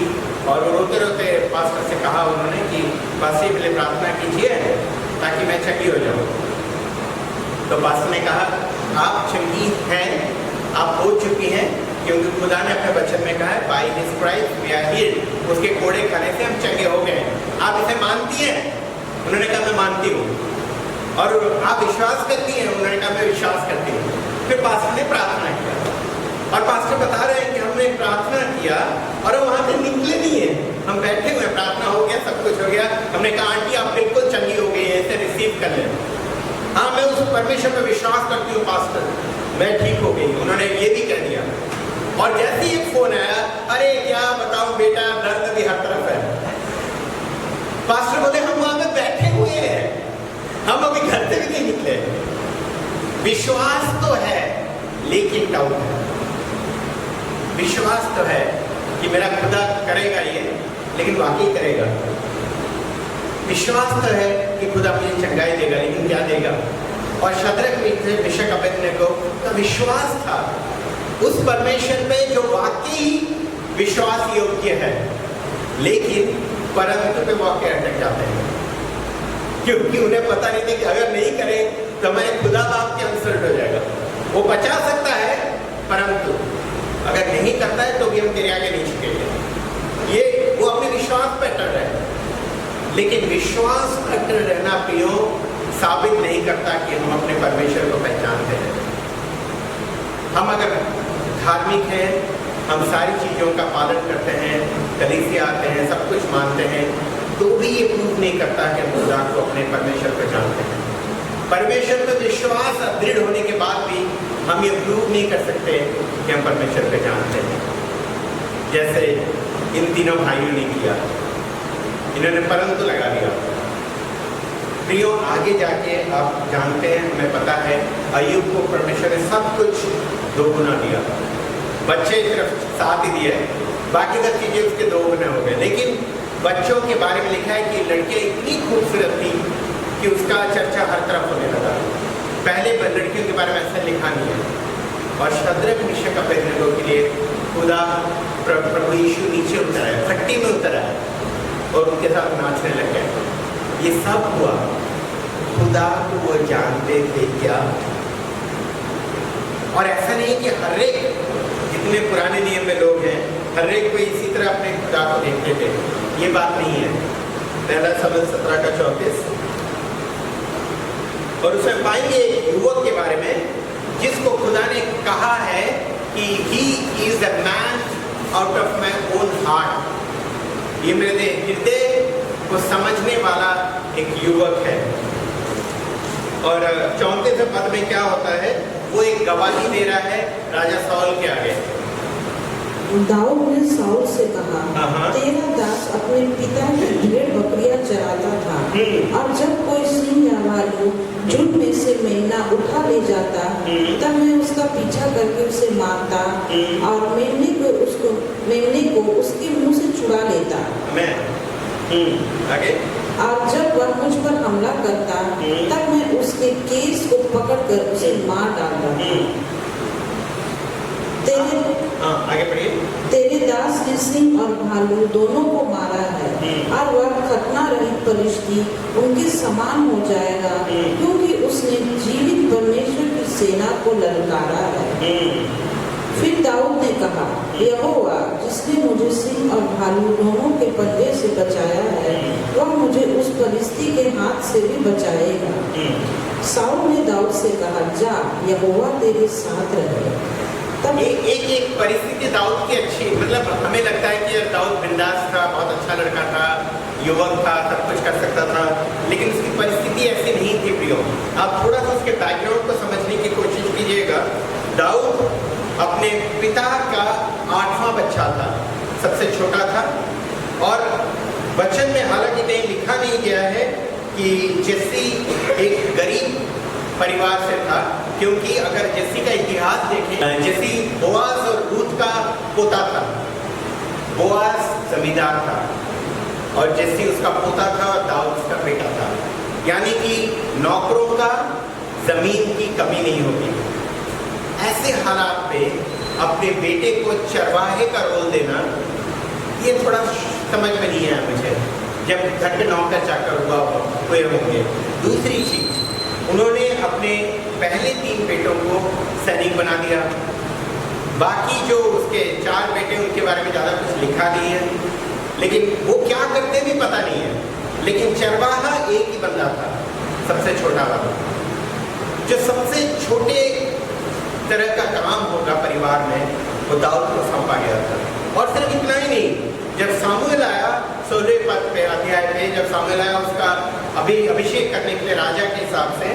और वो रोते रोते पास्टर से कहा उन्होंने कि पास्टर के लिए प्रार्थना कीजिए ताकि मैं चंगी हो जाऊँ। तो पास्टर ने कहा आप चंगी हैं, आप हो चुकी हैं, क्योंकि खुदा ने अपने वचन में कहा है by his stripes we are healed, उसके कोड़े खाने से हम चंगे हो गए। आप इसे मानती हैं? उन्होंने कहा मैं मानती हूँ। और आप विश्वास करती हैं? उन्होंने कहा मैं विश्वास करती हूँ। फिर पास्टर ने प्रार्थना किया, और पास्टर बता रहे हैं कि हमने प्रार्थना किया और वहाँ से निकले नहीं है, हम बैठे हुए, प्रार्थना हो गया, सब कुछ हो गया। हमने कहा आंटी आप बिल्कुल चंगी हो गई है, इसे रिसीव कर लें। हाँ मैं उस परमेश्वर पर विश्वास करती हूँ पास्टर, मैं ठीक हो गई। उन्होंने ये भी कह दिया। और जैसे ही एक फोन आया, अरे क्या बताऊं बेटा, दर्द भी हर तरफ है। पास्टर बोले हम वहां पे बैठे हुए हैं, हम अभी घर से भी नहीं निकले। विश्वास तो है लेकिन डाउट है। विश्वास तो है कि मेरा खुदा करेगा ये, लेकिन वाकई करेगा। विश्वास तो है कि खुदा मुझे चंगाई देगा, लेकिन क्या देगा? और शद्रक, मिशक, अबेदनेगो का विश्वास था उस परमेश्वर पे जो वाकई विश्वास योग्य है, लेकिन परंतु पे वाकई अटक जाते हैं, क्योंकि उन्हें पता नहीं था कि अगर नहीं करें तो हमारे खुदा बाप के इंसल्ट हो जाएगा। वो बचा सकता है, परंतु अगर नहीं करता है तो भी हम तेरे आगे नहीं झुकेंगे। ये वो अपने विश्वास पर अटल रहे, लेकिन विश्वास पर अटल रहना प्रियो साबित नहीं करता कि हम अपने परमेश्वर को पहचानते हैं। हम अगर धार्मिक हैं, हम सारी चीज़ों का पालन करते हैं, कलीसिया आते हैं, सब कुछ मानते हैं, तो भी ये प्रूव नहीं करता कि हम खुदा को अपने परमेश्वर को जानते हैं। परमेश्वर में विश्वास दृढ़ होने के बाद भी हम ये प्रूव नहीं कर सकते कि हम परमेश्वर को जानते हैं, जैसे इन तीनों भाइयों ने किया। इन्होंने परंतु लगा दिया। प्रियो, आगे जाके आप जानते हैं, हमें पता है अय्यूब को परमेश्वर ने सब कुछ दोगुना दिया। बच्चे सिर्फ 7 ही दिए, बाकी सब चीज़ें उसके 2 गुना हो गए। लेकिन बच्चों के बारे में लिखा है कि लड़कियाँ इतनी खूबसूरत थी कि उसका चर्चा हर तरफ होने लगा। पहले लड़कियों के बारे में ऐसा लिखा नहीं है। और शद्रक मिशक अबेदनगो के लिए खुदा प्रभु यीशु नीचे उतर आया, भट्टी में उतर आया और उनके साथ नाचने लग गए। ये सब हुआ, खुदा को वो जानते थे क्या? और ऐसा नहीं कि हर एक जितने पुराने नियम में लोग हैं, हर एक को इसी तरह अपने खुदा को देखते थे, ये बात नहीं है। पहला शमूएल 17:34 और उसमें पाएंगे एक युवक के बारे में जिसको खुदा ने कहा है कि he is the man out of my own heart. ये मेरे हृदय को समझने वाला एक युवक है। और 34 पद में क्या होता है, वो एक गवाही दे रहा है राजा साउल के आगे। दाऊद ने साउल से कहा, तेरा दास अपने पिता की भेड़ बकरियां चराता था, और जब कोई सिंह या भालू झुंड में से मेमना उठा ले जाता, तब मैं उसका पीछा करके उसे मारता और मेमने को उसके मुंह से छुड़ा लेता। आगे? और जब वह मुझ पर हमला करता, तब मैं उसके केस को पकड़कर उसे मार डालता। आगे पढ़िए। तेरे दास ने सिंह और भालू दोनों को मारा है, और वह खतना रहित परिश्ती उनके समान हो जाएगा, क्योंकि उसने जीवित परमेश्वर की सेना को ललकारा है। फिर दाऊद ने कहा, यहोवा जिसने मुझे सिंह और भालू दोनों के पंजे से बचाया है, वह मुझे उस परिस्थिति के हाथ से भी बचाएगा। साउल ने दाऊद से कहा, जा, यहोवा तेरे साथ रहे। तब एक परिस्थिति दाऊद की अच्छी, मतलब हमें लगता है कि दाऊद बिंदास था, बहुत अच्छा लड़का था, युवक था, सब कुछ कर सकता था, लेकिन उसकी परिस्थिति ऐसी नहीं थी। प्रियो, आप थोड़ा सा उसके बैकग्राउंड को समझने की कोशिश कीजिएगा। दाऊद अपने पिता का 8वां बच्चा था, सबसे छोटा था। और वचन में हालांकि कहीं लिखा नहीं गया है कि जेसी एक गरीब परिवार से था, क्योंकि अगर जेसी का इतिहास देखें, जेसी बोआज और रूथ का पोता था। बोआज जमींदार था और जेसी उसका पोता था और दाऊद उसका बेटा था। यानी कि नौकरों का जमीन की कमी नहीं होती। ऐसे हालात पे अपने बेटे को चरवाहे का रोल देना, ये थोड़ा समझ में नहीं आया मुझे, जब घर पे नौकर चाकर हुए होंगे। दूसरी चीज, उन्होंने अपने पहले 3 बेटों को सैनिक बना दिया। बाकी जो उसके 4 बेटे, उनके बारे में ज़्यादा कुछ लिखा नहीं है, लेकिन वो क्या करते भी पता नहीं है। लेकिन चरवाहा एक ही बंदा था, सबसे छोटा वाला, जो सबसे छोटे तरह का काम होगा परिवार में, वो दाऊद को सौंपा गया था। और सिर्फ इतना ही नहीं, जब सामुएल आया 16वें अध्याय पे, जब सामुएल आया उसका अभिषेक करने के लिए राजा के हिसाब से,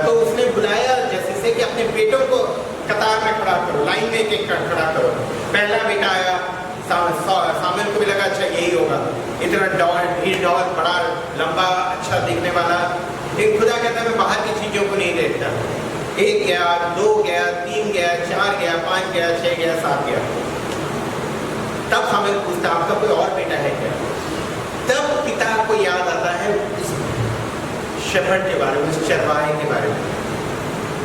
तो उसने बुलाया जैसे से कि अपने बेटों को कतार में खड़ा करो, लाइन में एक खड़ा करो। पहला बेटा आया, सामुएल को भी लगा अच्छा यही होगा, इतना ढील बड़ा लंबा अच्छा दिखने वाला। लेकिन खुदा कहता है मैं बाहर की चीज़ों को नहीं देखता। 1 गया, 2 गया, 3 गया, 4 गया, 5 गया, 6 गया, 7 गया। तब सामुएल पूछता आपका कोई और बेटा है क्या? तब पिता को याद आता है इस शेफर्ड के बारे में, उस चरवाहे के बारे में।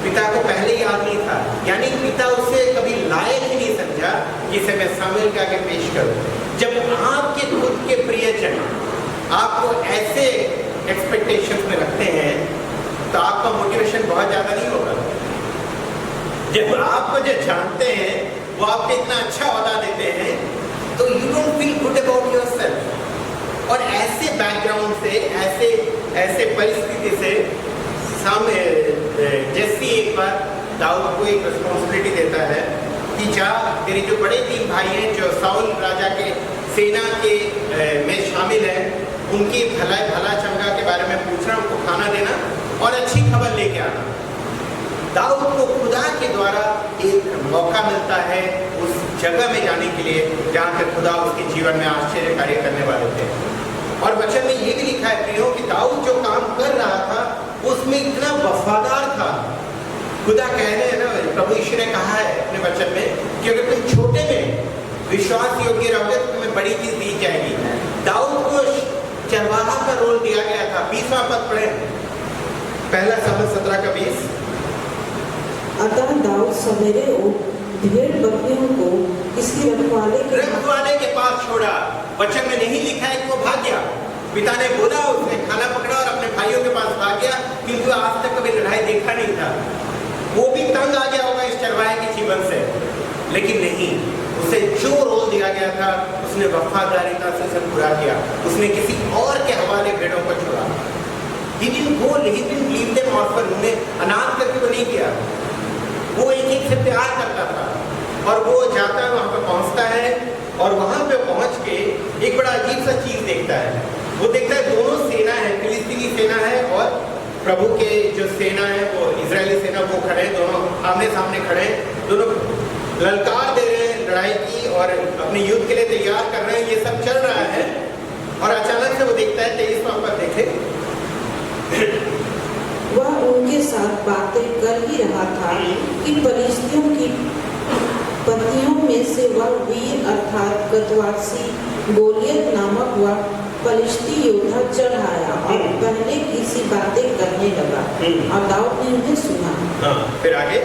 पिता को पहले याद नहीं था, यानी पिता उसे कभी लायक ही नहीं समझा जिसे मैं सामुएल के आगे पेश करूं। जब आपके खुद के प्रियजन आपको ऐसे एक्सपेक्टेशंस में रखते हैं, तो आपका मोटिवेशन बहुत ज़्यादा नहीं होगा। जब आप मुझे जानते हैं वो आपको इतना अच्छा ओहदा देते हैं, तो you don't feel good about yourself. और ऐसे बैकग्राउंड से, ऐसे परिस्थिति से जैसे एक बार दाऊद को एक रिस्पॉन्सिबिलिटी देता है कि जा तेरे जो बड़े 3 भाई हैं जो साउल राजा के सेना के में शामिल हैं, उनकी भला चंगा के बारे में पूछना, उनको खाना देना और अच्छी खबर लेके आना। दाऊद को खुदा के द्वारा एक मौका मिलता है उस जगह में जाने के लिए जहाँ पे खुदा उसके जीवन में आश्चर्य कार्य करने वाले थे। और वचन में ये भी लिखा है प्रियो कि दाऊद जो काम कर रहा था उसमें इतना वफादार था। खुदा कह रहे हैं ना, प्रभु यीशु ने कहा है अपने वचन में कि अगर तुम छोटे में विश्वास योग्य रहोगे तो तुम्हें बड़ी चीज दी जाएगी। दाऊद को चरवाहा का रोल दिया गया था। 20वां पद पढ़े, पहला सामुएल 17 का 20। अतः दाऊद सवेरे उठ भेड़ बकरियों को किसी रखवाले के पास छोड़ा। वचन में नहीं लिखा है कि वो भाग गया। पिता ने बोला, उसने खाना पकड़ा और अपने भाइयों के पास भाग गया, क्योंकि आज तक कभी लड़ाई देखा नहीं था। वो भी तंग आ गया होगा इस चरवाहे के जीवन से, लेकिन नहीं, उसे जो रोल दिया गया था उसने वफादारिता से उसे पूरा किया। उसने किसी और के हवाले भेड़ों को छोड़ा। He didn't leave them orphan, उन्हें अनाथ करके वो नहीं किया। वो एक से प्यार करता था और वो जाता है, वहाँ पे पहुँचता है और वहाँ पे पहुँच के एक बड़ा अजीब सा चीज देखता है। वो देखता है दोनों सेना है, फिलिस्तीनी सेना है और प्रभु के जो सेना है वो इजरायली सेना, वो खड़े हैं, दोनों आमने सामने खड़े हैं, दोनों ललकार दे रहे हैं लड़ाई की और अपने युद्ध के लिए तैयार कर रहे हैं। ये सब चल रहा है और अचानक से वो देखता है, 23वां पद देखे, वह उनके साथ बातें कर ही रहा था कि फलिस्तियों की पत्नियों में से वह वीर अर्थात गतवासी गोलियत नामक वह फलिस्ती योद्धा चढ़ आया और पहले किसी बातें करने लगा और दाऊद ने उन्हें सुना। फिर आगे,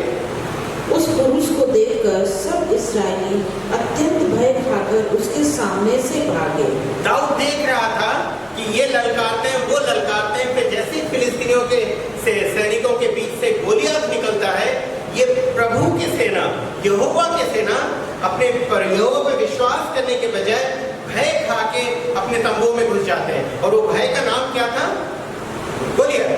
उस पुरुष को देखकर सब इस्राएली अत्यंत भय खाकर उसके सामने से भागे। दाऊद देख रहा था कि ये ललकारते हैं, वो ललकारते हैं, फिर जैसे फिलिस्तीनियों के सैनिकों के बीच से गोलियात निकलता है, ये प्रभु की सेना, यहोवा की सेना अपने यहोवा पे विश्वास करने के बजाय भय खा के अपने तंबू में घुस जाते हैं। और वो भय का नाम क्या था? गोलियत।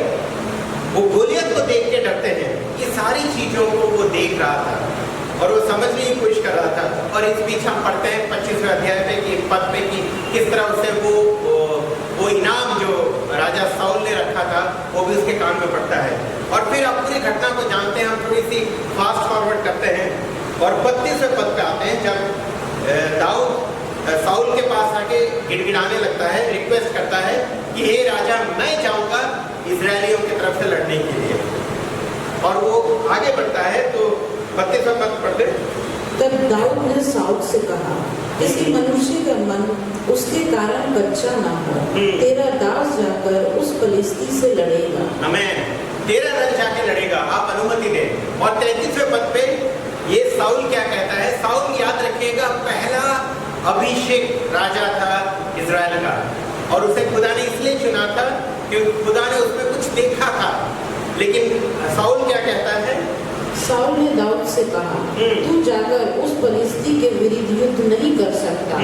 वो गोलियत को देख के डरते हैं। ये सारी चीजों को वो देख रहा था और वो समझने की कोशिश कर रहा था। और इस बीच हम पढ़ते हैं 25वें अध्याय पे कि पद पे कि किस तरह उसे वो इनाम जो राजा साउल ने रखा था वो भी उसके कान में पड़ता है। और फिर अब पूरी घटना को जानते हैं, हम थोड़ी सी फास्ट फॉरवर्ड करते हैं और 32वें पद पे आते हैं, जब दाऊद साउल के पास आके गिड़गिड़ाने लगता है, रिक्वेस्ट करता है कि हे राजा, मैं जाऊंगा इजरायलियों की तरफ से लड़ने के लिए। और वो आगे बढ़ता है तो 32वां पद पढ़ते। तब दाऊद ने साउल से कहा, किसी मनुष्य का मन उसके कारण कच्चा न हो, तेरा दास जाकर उस फलिस्ती से लड़ेगा। आमीन। तेरा दल जाके लड़ेगा, आप अनुमति दें। और 33वें पद पे ये साउल क्या कहता है? साउल, याद रखिएगा, पहला अभिषेक राजा था इजराइल का और उसे खुदा ने इसलिए चुना था क्योंकि खुदा ने उसमें कुछ देखा था। लेकिन साउल क्या कहता है? साउल ने दाऊद से कहा, तू जाकर उस फलिस्ती के विरुद्ध युद्ध नहीं कर सकता,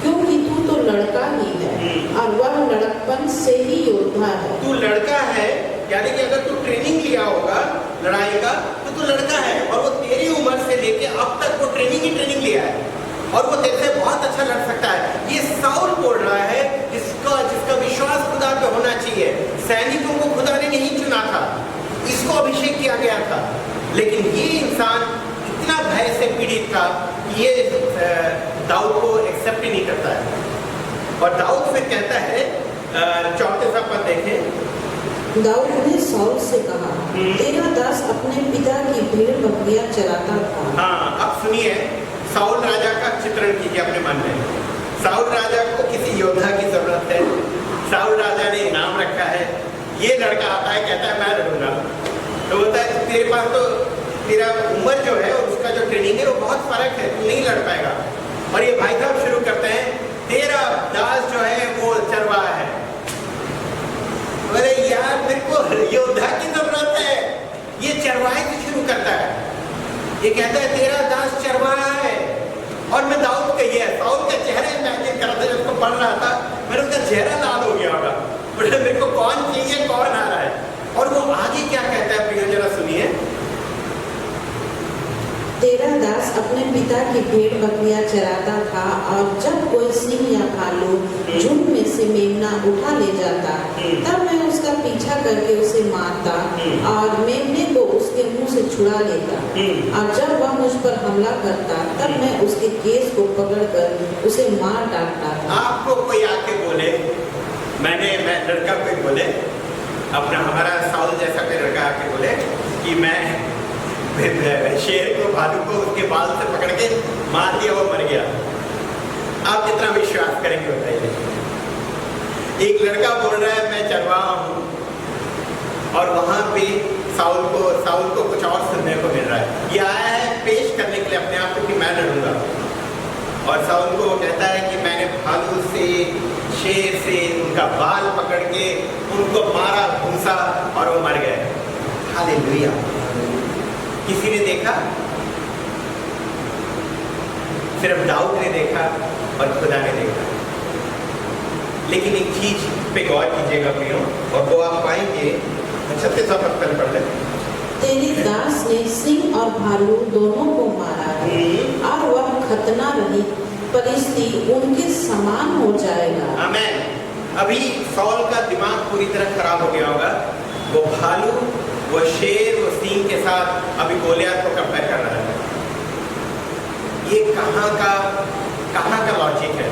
क्योंकि तू तो लड़का ही है और वह लड़कपन से ही योद्धा है। तू लड़का है, यानी कि अगर तू ट्रेनिंग लिया होगा लड़ाई का तो तू लड़का है और वो तेरी उम्र से लेके अब तक वो ट्रेनिंग लिया है और वो तेरे से बहुत अच्छा लड़ सकता है। ये साउल बोल रहा है जिसका विश्वास खुदा पे होना चाहिए। सैनिकों को खुदा ने नहीं चुना था, इसको अभिषेक किया गया था, लेकिन ये इंसान इतना भय से पीड़ित था कि ये दाऊद को एक्सेप्ट ही नहीं करता है। और दाऊद फिर कहता है, 34वां पद देखें। दाऊद ने साउल से कहा, तेरा दास अपने पिता की भेड़ बकरियां चराता था। हाँ, अब सुनिए, साउल राजा का चित्रण कीजिए अपने मन में। साउल राजा को किसी योद्धा की जरूरत है। साउल राजा ने इनाम रखा है। ये लड़का आता है, कहता है मैं लड़ूंगा, तो बोलता है तेरे पास तो तेरा उम्र जो है और उसका जो ट्रेनिंग है वो बहुत फर्क है, तू नहीं लड़ पाएगा। और ये भाई साहब शुरू करते हैं, तेरा दास जो है वो चरवाहा है। अरे यार, मेरे को योद्धा की जरूरत है। ये चरवाहे से शुरू करता है। ये कहता है तेरा दास चरवाहा है, पास अपने पिता की भेड़ बकरियां चराता था, और जब कोई सिंह या भालू झुंड में से मेमना उठा ले जाता, तब मैं उसका पीछा करके उसे मारता और मेमने को उसके मुंह से छुड़ा लेता। और जब वह मुझ पर हमला करता, तब मैं उसके केस को पकड़कर उसे मार डालता था। आपको कोई आके बोले, मैं लड़का कोई बोले, अपना हमारा साउल जैसा कोई लड़का आके बोले कि मैं शेर को, भालू को उसके बाल से पकड़ के मार दिया, वो मर गया, आप कितना विश्वास करेंगे बताइए? एक लड़का बोल रहा है मैं चरवाहा हूँ, और वहां पे साउल को कुछ और सुनने को मिल रहा है। ये आया है पेश करने के लिए अपने आप को कि मैं लड़ूंगा, और साउल को कहता है कि मैंने भालू से, शेर से उनका बाल पकड़ के उनको मारा, घूंसा, और वो मर गए। हालेलुया। किसी ने देखा? सिर्फ दाऊद ने देखा और खुदा ने देखा। लेकिन एक चीज पे गौर कीजिएगा प्रियो, और वो आप पाएंगे 36वां पद पढ़ लें। तेरे दास ने सिंह और भालू दोनों को मारा है, और वह खतना रहित परिस्थिति उनके समान हो जाएगा। आमीन। अभी साउल का दिमाग पूरी तरह खराब हो गया होगा। वो भालू, वो शेर, वो सिंह के साथ अभी गोलियत को कंपेयर कर रहा है। ये कहाँ का लॉजिक है?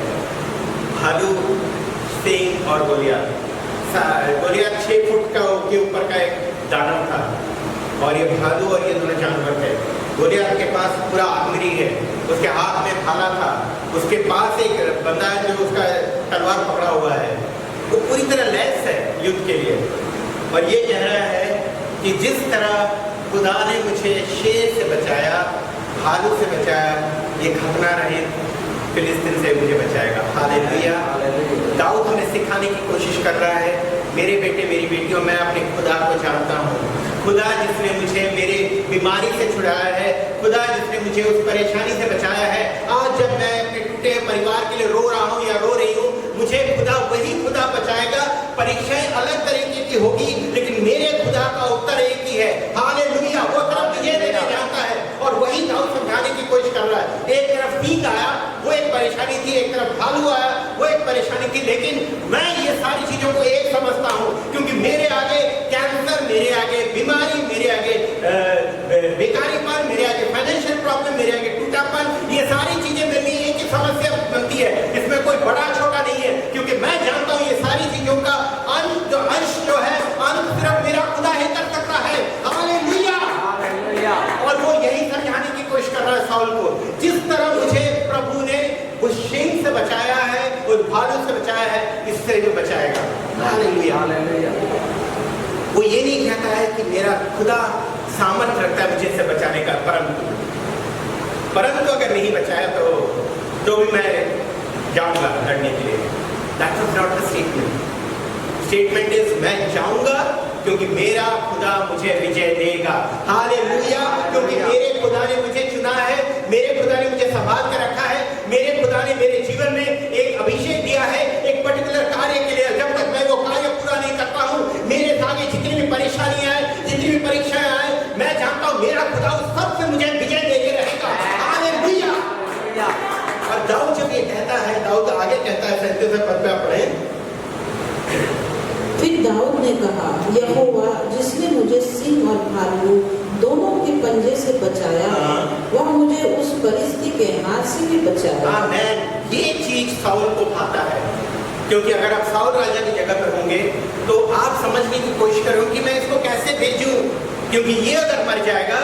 भालू, सिंह और गोलियत। गोलियत 6 फुट का के ऊपर का एक दानव था, और ये भालू और ये दोनों जानवर थे। गोलियत के पास पूरा आर्मरी है, उसके हाथ में भाला था, उसके पास एक बंदा है जो उसका तलवार पकड़ा हुआ है, वो पूरी तरह लैस है युद्ध के लिए। और ये कह रहा है कि जिस तरह खुदा ने मुझे शेर से बचाया, भालू से बचाया, ये खतना रहित फिलिस्तीन से मुझे बचाएगा। हालेलुया। दाऊद हमें सिखाने की कोशिश कर रहा है, मेरे बेटे मेरी बेटियों, मैं अपने खुदा को जानता हूँ। खुदा जिसने मुझे मेरे बीमारी से छुड़ाया है, खुदा जिसने मुझे उस परेशानी से बचाया है। आज जब मैं अपने टूटे परिवार के लिए रो रहा हूँ या रो रही हूँ, मुझे खुदा, वही खुदा बचाएगा। परीक्षाएं अलग तरीके की होगी, लेकिन मेरे खुदा का उत्तर एक ही है। हालेलुया। वो तरफ विजय देने जानता है, और वही दाऊद समझाने की कोशिश कर रहा है। एक तरफ सिंह आया, वो एक परेशानी थी, एक तरफ भालू आया, वो एक परेशानी थी, लेकिन मैं ये सारी चीजों को एक समझता हूँ, क्योंकि मेरे आगे कैंसर, मेरे आगे बीमारी, मेरे आगे बेकारीपन, मेरे आगे फाइनेंशियल प्रॉब्लम, मेरे आगे टूटापन, ये सारी चीजें मेरे लिए एक ही समस्या बनती है। इसमें कोई बड़ा छोटा नहीं है, क्योंकि मैं जानता हूँ ये सारी चीजों का अंश जो है, अंत सिर्फ मेरा खुदा ही कर सकता है। हालेलुया। और वो यही समझाने की कोशिश कर रहा है साउल को, जिस तरह मुझे प्रभु ने उस सिंह से बचाया है, उस भालू से बचाया है, इससे भी बचाएगा। हालेलुया। वो ये नहीं कहता है कि मेरा खुदा सामर्थ्य रखता है मुझे इससे बचाने का, परंतु अगर नहीं बचाया तो भी मैं जाऊंगा लड़ने के लिए। That was not the statement. Statement is मैं जाऊंगा क्योंकि मेरा खुदा मुझे विजय देगा। हालेलुया। क्योंकि मेरे खुदा ने मुझे चुना है, मेरे खुदा ने मुझे संभाल कर रखा है, मेरे खुदा ने मेरे जीवन में एक अभिषेक दिया है एक पर्टिकुलर कार्य के लिए। जब तक मैं वो कार्य पूरा नहीं करता हूँ, मेरे आगे जितनी भी परेशानियां आए, जितनी भी परीक्षाएं आए, मैं जानता हूँ मेरा खुदा उस सब से मुझे विजय देके रहेगा। हालेलुया। और दाऊद जब ये कहता है, दाऊद आगे कहता है 37वें पद पे पढ़े। फिर दाऊद ने कहा, यहोवा जिसने मुझे सिंह और भालू दोनों के पंजे से बचाया, वह मुझे उस परिस्थिति के हाथ से भी बचाया। आमीन। ये चीज साउल को भाता है, क्योंकि अगर आप साउल राजा की जगह पर होंगे तो आप समझने की कोशिश करोगे कि मैं इसको कैसे भेजूं, क्योंकि ये अगर मर जाएगा,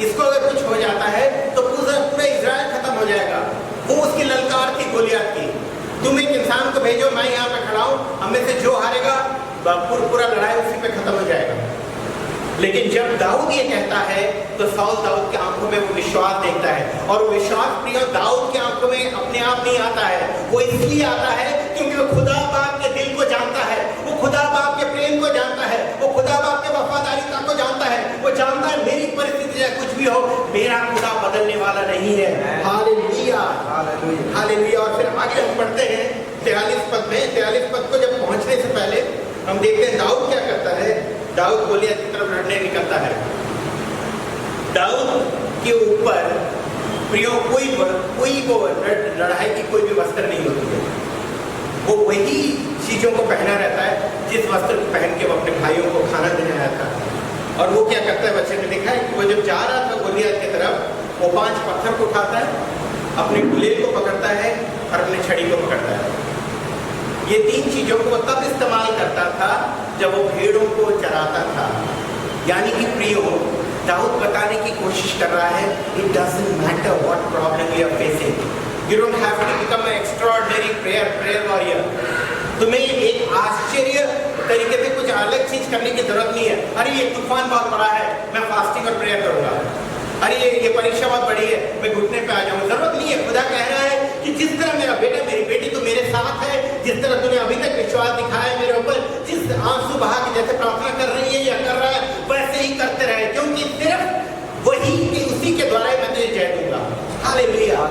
इसको अगर कुछ हो जाता है तो पूरा इजराइल खत्म हो जाएगा। वो उसकी ललकार थी गोलियत की, तुम एक इंसान को भेजो, मैं यहाँ पे खड़ा हूँ, हमें से जो हारेगा पूरा लड़ाई उसी पे खत्म हो जाएगा। लेकिन जब दाऊद ये कहता है तो साउल दाऊद की आंखों में वो विश्वास देखता है, और वो विश्वास प्रिय दाऊद की आंखों में अपने आप नहीं आता है, वो इसलिए आता है क्योंकि वो खुदा बाप के दिल को जानता है, वो खुदा बाप के प्रेम को जानता है, वो खुदा बाप के वफादारिता को जानता है। वो जानता है मेरी परिस्थिति चाहे कुछ भी हो, मेरा खुदा बदलने वाला नहीं है। हालेलुया। हालेलुया। और फिर आगे हम पढ़ते हैं 43 पद में। 43 पद को जब पहुंचने से पहले हम देखते हैं दाऊद क्या करता है। दाऊद गोलियत की तरफ लड़ने निकलता है। दाऊद के ऊपर प्रियो कोई वो लड़ाई की कोई भी वस्त्र नहीं होती है। वो वही चीजों को पहना रहता है जिस वस्त्र को पहन के वो अपने भाइयों को खाना देने आया था। और वो क्या करता है, बच्चे ने लिखा है कि वो जब जा रहा था गोलियत की तरफ, वो 5 पत्थर को उठाता है, अपने गुलेल को पकड़ता है और अपनी छड़ी को पकड़ता है। ये 3 चीजों को वो तब इस्तेमाल करता था जब वो भेड़ों को चराता था। यानी कि प्रियो, दाऊद बताने की कोशिश कर रहा है, it doesn't matter what problem you are facing, you don't have to become an extraordinary prayer warrior. तुम्हें एक आश्चर्य तरीके से कुछ अलग चीज करने की जरूरत नहीं है। अरे ये तूफान बहुत बड़ा है, मैं फास्टिंग और प्रेयर करूंगा। अरे ये परीक्षा बहुत बड़ी है, मैं घुटने पे आ जाऊंगा। जरूरत नहीं है। खुदा कह रहा है कि जिस तरह मेरा बेटा मेरी बेटी तो मेरे साथ है, जिस तरह तूने अभी तक विश्वास दिखाया है मेरे ऊपर, जिस आंसू बहा के जैसे प्रार्थना कर रही है या कर रहा है, वैसे ही करते रहे, क्योंकि सिर्फ वही कि उसी के द्वारा मैं तुझे जय दूंगा। Hallelujah.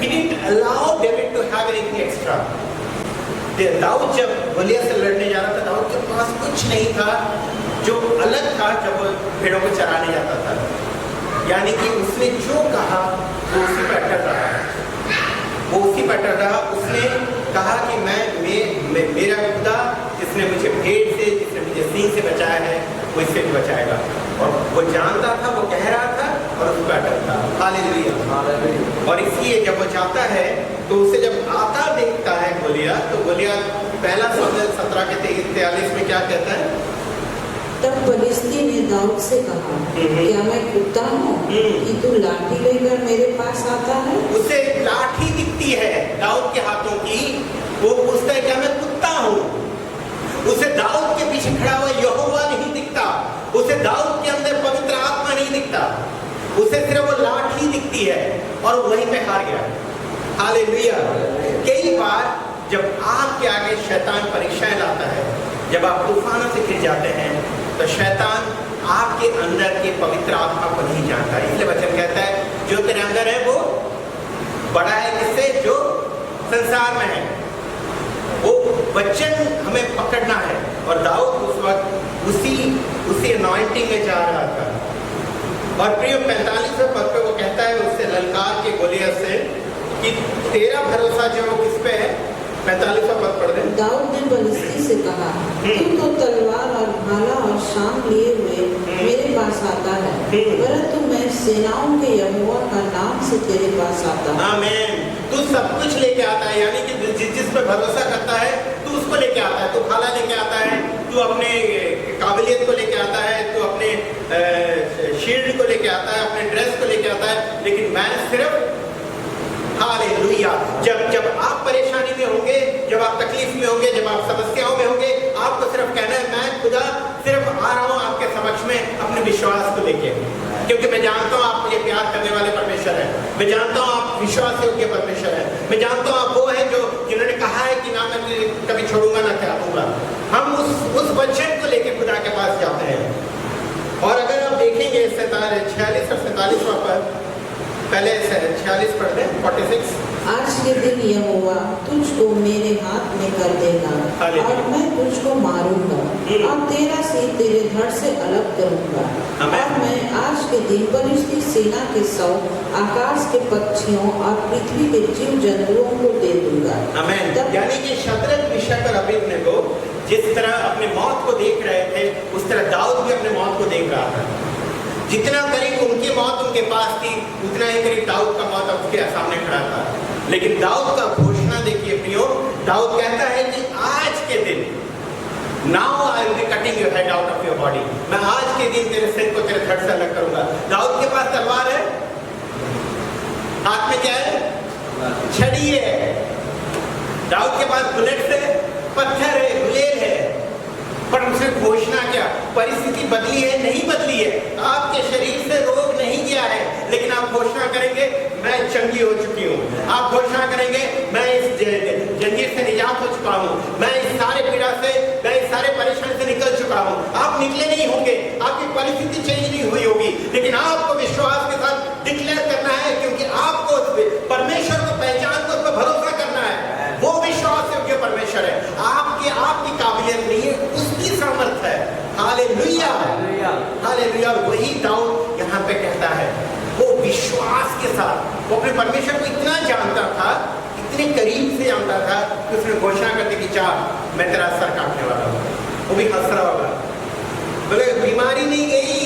He didn't allow David to have anything extra. दाऊद जब गोलियत से लड़ने जा रहा था, दाऊद के पास कुछ नहीं था जो अलग था जब वो भेड़ों को चराने जाता था। यानी कि उसने जो कहा वो उसी पर अटल रहा, वो उसी पर अटल रहा। उसने कहा कि मेरा खुदा जिसने मुझे भेड़ से, जिसने मुझे सिंह से बचाया है, वो इससे भी बचाएगा। और वो जानता था, वो कह रहा था और उस पर अटल था। हालेलुया। और इसलिए जब वो जाता है तो उसे जब आता देखता है गोलियत, तो गोलियत पहला शब्द 17 के 43 में क्या कहता है? तब फलिस्ती ने दाऊद से कहा, क्या मैं कुत्ता हूँ कि तू लाठी लेकर मेरे पास आता है? उसे लाठी दिखती है दाऊद के हाथों की, वो पूछता है क्या मैं कुत्ता हूँ? उसे दाऊद के पीछे खड़ा हुआ यहोवा नहीं दिखता, उसे दाऊद के अंदर पवित्र आत्मा नहीं दिखता, उसे सिर्फ वो लाठी दिखती है और वहीं पे हार गया। हालेलुया। कई बार जब आपके आगे शैतान परीक्षाएं लाता है, जब आप तूफानों से घिर जाते हैं, तो शैतान आपके अंदर के पवित्र आत्मा को नहीं जानता। इसलिए वचन कहता है जो तेरे अंदर है वो बड़ा है किससे? जो संसार में है। वो वचन हमें पकड़ना है। और दाऊद उस वक्त उसी अनॉइंटिंग में जा रहा था। और प्रिय 45वें पद पे वो कहता है उससे ललकार के गोलियत से कि तेरा भरोसा जो किस पे है? 45वां पद पढ़ दें। दाऊद ने फलिस्ती से कहा, तू तो तलवार और भाला और शाम लिए हुए मेरे पास आता है, परंतु मैं सेनाओं के यहोवा का नाम से तेरे पास आता हूँ। आमीन। तू सब कुछ लेके आता है, यानी कि जिस पे भरोसा करता है तू उसको लेके आता है। तू भाला लेके आता है, तू अपने काबिलियत को लेके आता है, तू अपने शील्ड को लेके आता है, अपने ड्रेस को लेके आता है, लेकिन मैं सिर्फ हालेलुया। जब आप परेशानी में होंगे, जब आप तकलीफ में होंगे, जब आप समस्याओं में होंगे, आपको सिर्फ कहना है मैं खुदा सिर्फ आ रहा हूँ आपके समक्ष में अपने विश्वास को लेके, क्योंकि मैं जानता हूँ आप मुझे प्यार करने वाले परमेश्वर हैं, मैं जानता हूँ आप विश्वास योग्य परमेश्वर हैं, मैं जानता हूँ आप वो हैं जो जिन्होंने कहा है कि ना मैं तुझे कभी छोड़ूंगा ना त्यागूंगा। हम उस वचन को लेके खुदा के पास जाते हैं। और अगर आप देखेंगे 46 और 47वां पद, पहले 46 पढ़ दें 46। आज के दिन यहोवा तुझको मेरे हाथ में कर देगा और मैं तुझको मारूंगा और तेरा सिर तेरे धड़ से अलग करूंगा। और मैं आज के दिन फलिस्ती सेना के 100 आकाश के पक्षियों और पृथ्वी के जीव जंतुओं को दे दूंगा। आमीन। यानी कि शद्रक, मिशक और अबेदनगो जिस तरह अपने मौत को देख रहे थे, उस तरह दाऊद भी अपने मौत को देख रहा था। जितना करीब उनकी मौत उनके पास थी, उतना ही करीब दाऊद का मौत उसके सामने खड़ा था। लेकिन दाऊद का घोषणा देखिए प्रियो, दाऊद कहता है कि आज के दिन now I will be cutting your head out of your body, मैं आज के दिन तेरे सिर को तेरे धड़ से अलग करूंगा। दाऊद के पास तलवार है, हाथ में क्या है? छड़ी है। दाऊद के पास बुलेट है, पत्थर है, गुलेल है, पर उसे घोषणा क्या? परिस्थिति बदली है? नहीं बदली है। आपके शरीर से रोग नहीं गया है, लेकिन आप घोषणा करेंगे मैं चंगी हो चुकी हूँ। आप घोषणा करेंगे मैं इस जंजीर से निजात हो चुका हूँ, मैं इस सारे पीड़ा से, मैं इस सारे परेशानी से निकल चुका हूँ। आप निकले नहीं होंगे, आपकी परिस्थिति चेंज नहीं हुई होगी, लेकिन आपको विश्वास के साथ डिक्लेयर करना है, क्योंकि आपको परमेश्वर को पहचान कर उस पर भरोसा करना है। वो विश्वास योग्य परमेश्वर है, आपकी काबिलियत नहीं है, उसकी सामर्थ है। Hallelujah, hallelujah. वही दाऊद यहाँ पे कहता है, वो विश्वास के साथ वो अपने परमेश्वर को इतना जानता था, इतने करीब से जानता था कि उसने घोषणा कर दी कि जा मैं तेरा सर काटने वाला हूँ। वो भी हंस रहा होगा, बोले बीमारी नहीं गई,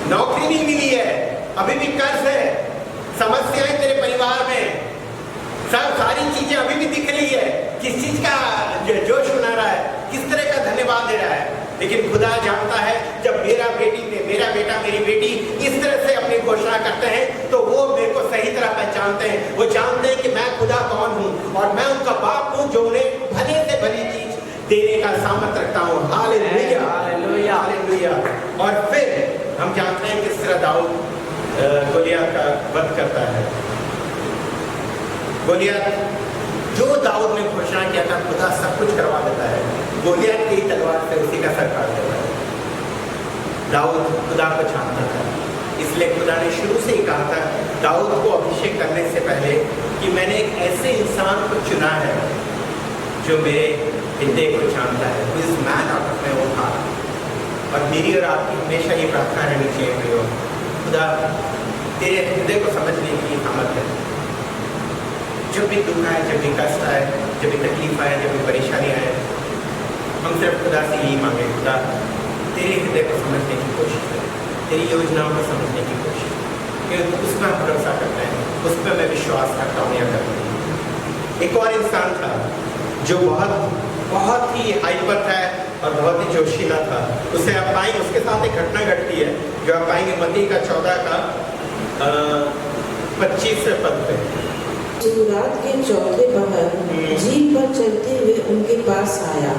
नौकरी नहीं मिली है, अभी भी कर्ज है, समस्याएं तेरे परिवार में, सब सारी चीजें अभी भी दिख रही है, किस चीज का जोश बना रहा है, किस तरह का धन्यवाद दे रहा है। लेकिन खुदा जानता है जब मेरा बेटा मेरी बेटी इस तरह से अपनी घोषणा करते हैं तो वो मेरे को सही तरह पहचानते हैं। वो जानते हैं कि मैं खुदा कौन हूँ और मैं उनका बाप हूँ जो उन्हें भले से भली चीज देने का सामर्थ्य रखता हूँ। Hallelujah, hallelujah, hallelujah. और फिर हम जानते हैं किस तरह दाऊद गोलियत का वध करता है। गोलियत जो दाऊद ने घोषणा किया था खुदा सब कुछ करवा देता है, गोलियत की तलवार से उसी का सर काट देता है। दाऊद खुदा को जानता था, इसलिए खुदा ने शुरू से ही कहा था दाऊद को अभिषेक करने से पहले कि मैंने एक ऐसे इंसान को चुना है जो मेरे हृदय को जानता है, इस man out of my own heart. और मेरी और आपकी हमेशा ये प्रार्थना रहनी चाहिए, खुदा तेरे हृदय को समझने की सामर्थ है। जब भी दुख आए, जब भी कष्ट आए, जब भी तकलीफ आए, जब भी परेशानी आए, हम सिर्फ खुदा से यही मांगे, खुदा तेरे हृदय को समझने की कोशिश करें, तेरी योजनाओं को समझने की कोशिश करें, क्योंकि उस पर भरोसा करते हैं, उस पर मैं विश्वास करता हूँ या करती हूँ। एक और इंसान था जो बहुत ही हाइपर था और बहुत ही जोशीला था। उसे आप पाएंगे, उसके साथ एक घटना घटती है जो आप पाएंगे मत्ती का 14 का 25 पद पे। रात के चौथे पहर झील पर चलते हुए उनके पास आया।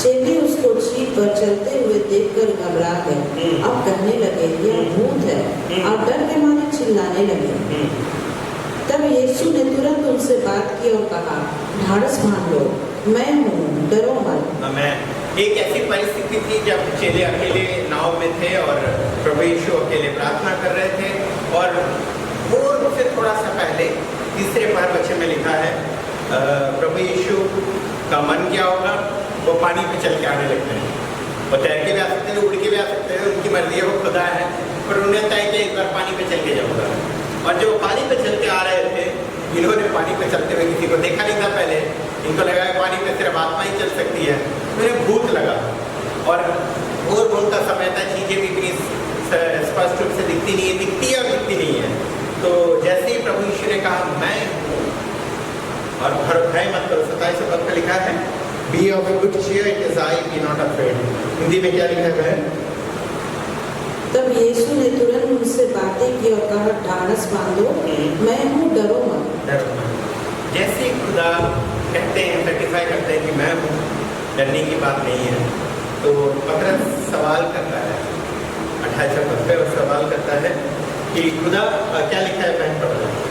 चेले उसको झील पर चलते हुए देखकर घबरा गए। अब कहने लगे यह भूत है, अब डर के मारे चिल्लाने लगे। तब यीशु ने तुरंत उनसे बात की और कहा ढाढ़स बांध लो, मैं हूँ, डरो मत। आमीन। एक ऐसी परिस्थिति थी जब चेले अकेले नाव में थे और प्रभु यीशु अकेले प्रार्थना कर रहे थे और भोर से थोड़ा सा पहले तीसरे पहर बच्चे में लिखा है प्रभु यीशु का मन क्या होगा, वो पानी पे चल के आने लगते हैं। वो तैर के भी आ सकते हैं, उड़ के भी आ सकते हैं, उनकी मर्जी है, वो खुदा है, पर उन्हें तय कि एक बार पानी पे चल के जाऊँगा। और जो पानी पे चलते आ रहे थे, इन्होंने पानी पे चलते हुए किसी को देखा नहीं था पहले, इनको लगा पानी पे सिर्फ आत्मा ही चल सकती है, तो इन्हें भूत लगा। और भोर भोर का समय था, चीज़ें भी इतनी स्पष्ट रूप से दिखती नहीं है, दिखती है और दिखती नहीं है। तो जैसे ही प्रभु यीशु ने कहा मैं हूँ और भय मत करो, 27 पद पर लिखा है Be of a good cheer, it is I, be not afraid। Hindi में क्या लिखा है? तब यीशु ने तुरंत उनसे बातें की और कहा ढाढ़स बांधो, मैं हूँ, डरो मत। डरो मत। जैसे खुदा कहते हैं, सर्टिफाई करते हैं कि मैं हूँ, डरने की बात नहीं है, तो पतरस सवाल करता है 28 पद पे, और सवाल करता है कि खुदा क्या लिखा है बहन पढ़ो।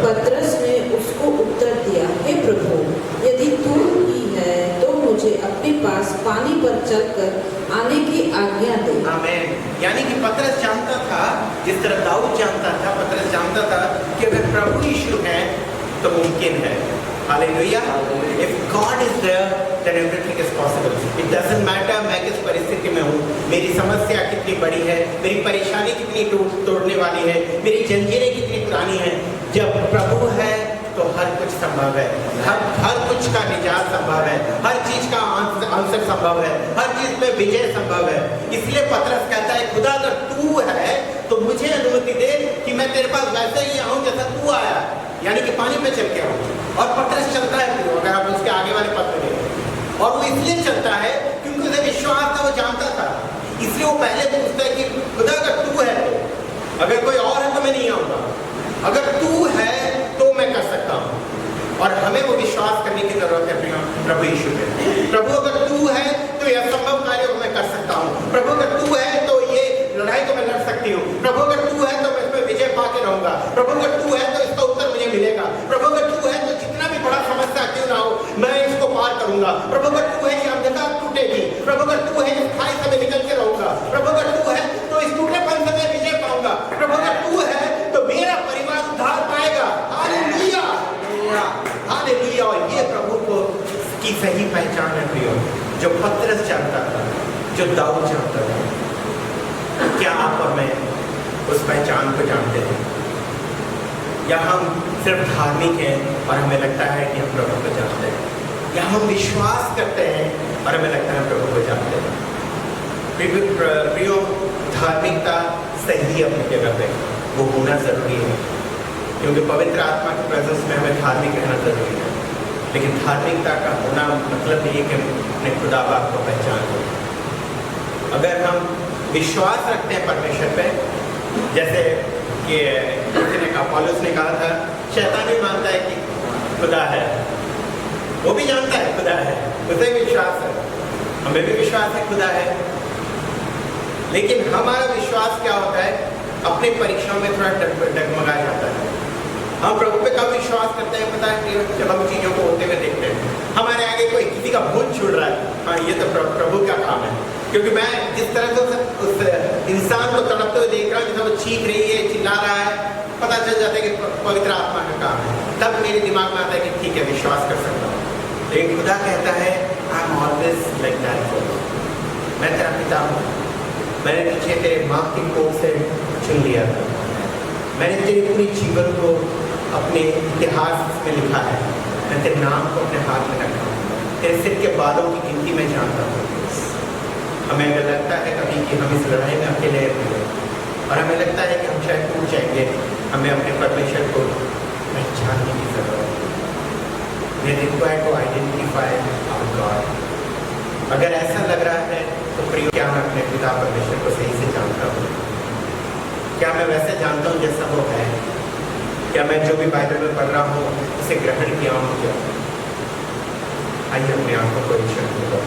पतरस ने उसको उत्तर दिया हे प्रभु, यदि तू ही है तो मुझे अपने पास पानी पर चलकर आने की आज्ञा दे। आमीन। यानी कि पतरस जानता था, जिस तरह दाऊद जानता था, पतरस जानता था कि अगर प्रभु यीशु है तो मुमकिन है। Hallelujah. If God is there, then everything is possible. It doesn't matter मैं किस परिस्थिति में हूँ, मेरी समस्या कितनी बड़ी है, मेरी परेशानी कितनी तोड़ने वाली है, मेरी जंजीरें कितनी पुरानी हैं, जब प्रभु है तो हर कुछ संभव है, हर कुछ का निजात संभव है, हर चीज का आंसर संभव है, हर चीज में विजय संभव है। इसलिए पतरस कहता है खुदा अगर तू है तो मुझे अनुमति दे कि मैं तेरे पास वैसे ही आऊँ जैसा तू आया, यानी कि पानी पे चल के आऊँ। और पतरस चलता है, अगर आप उसके आगे वाले पद में देखें, और वो इसलिए चलता है क्योंकि उसे विश्वास था, वो जानता था। इसलिए वो पहले पूछता है कि खुदा अगर तू है तो, अगर कोई और है तो मैं नहीं आऊँगा, अगर तू है तो मैं कर सकता हूँ। और हमें वो विश्वास करने की जरूरत है प्रभु यीशु पे। प्रभु अगर तू है तो ये असंभव कार्य को मैं कर सकता हूँ, प्रभु अगर तू है तो ये लड़ाई को मैं लड़ सकती हूँ, प्रभु अगर तू है तो मैं इसमें विजय पाके रहूंगा, प्रभु अगर तू है तो इसका उत्तर मुझे मिलेगा, प्रभु अगर तू है तो जितना भी बड़ा समस्या क्यों ना हो मैं इसको पार करूंगा, प्रभु अगर तू है कि अंधकार टूटेगी, प्रभु अगर तू है इस खाई से मैं निकल के रहूंगा, प्रभु अगर तू है तो इस टूटेपन से मैं विजय पाऊंगा, प्रभु अगर तू है तो मेरा परिवार उद्धार पाएगा। Hallelujah, hallelujah. और ये प्रभु को की सही पहचान है प्रियो, जो पतरस जानता था, जो दाऊद जानता था। क्या आप और मैं उस पहचान को जानते हैं, या हम सिर्फ धार्मिक हैं और हमें लगता है कि हम प्रभु को जानते हैं, या हम विश्वास करते हैं और हमें लगता है प्रभु को जानते हैं। प्रियो, धार्मिकता सही है अपनी जगह पे, वो होना ज़रूरी है, क्योंकि पवित्र आत्मा की प्रेजेंस में हमें धार्मिक रहना ज़रूरी है। लेकिन धार्मिकता का होना मतलब नहीं है कि हम अपने खुदा बाप को पहचान लें। अगर हम विश्वास रखते हैं परमेश्वर पे, जैसे कि किसी ने कहा, पौलुस ने कहा था, शैतान भी मानता है कि खुदा है, वो भी जानता है खुदा है, उसे भी विश्वास है, हमें भी विश्वास है खुदा है। लेकिन हमारा विश्वास क्या होता है, अपनी परीक्षाओं में थोड़ा डगमगा जाता है। हम प्रभु पे कब विश्वास करते हैं पता है, जब हम चीज़ों को होते हुए देखते हैं, हमारे आगे कोई किसी का भूत छूट रहा है, हाँ ये तो प्रभु का काम है, क्योंकि मैं जिस तरह से उस इंसान को तड़पते हुए देख रहा हूँ, जिसमें वो चीख रही है, चिल्ला रहा है, पता चल जाता है कि पवित्र आत्मा का काम है। तब मेरे दिमाग में आता है कि ठीक है, विश्वास कर सकता हूँ। लेकिन खुदा कहता है, I am always like that, मैं तेरा पिता हूँ, मैंने तुझे तेरे माँ की कोख से चुन लिया था, मैंने तेरे पूरी जीवन को अपने इतिहास में लिखा है, मैं तेरे नाम को अपने हाथ में रखा हूँ, तेरे सिर के बालों की गिनती में जानता हूँ। हमें अगर लगता है कभी कि हम इस लड़ाई में अकेले हैं और हमें लगता है कि हम शायद टूट जाएंगे, हमें अपने परमेश्वर को पहचानने की जरूरत है। We are required to identify our God. अगर ऐसा लग रहा है तो प्रिय, क्या मैं अपने पिता परमेश्वर को सही से जानता हूँ? क्या मैं वैसे जानता हूँ जैसा वो है? क्या मैं जो भी बाइबल में पढ़ रहा हूँ उसे ग्रहण किया हूँ क्या? आइए अपने आंखों को ईश्वर को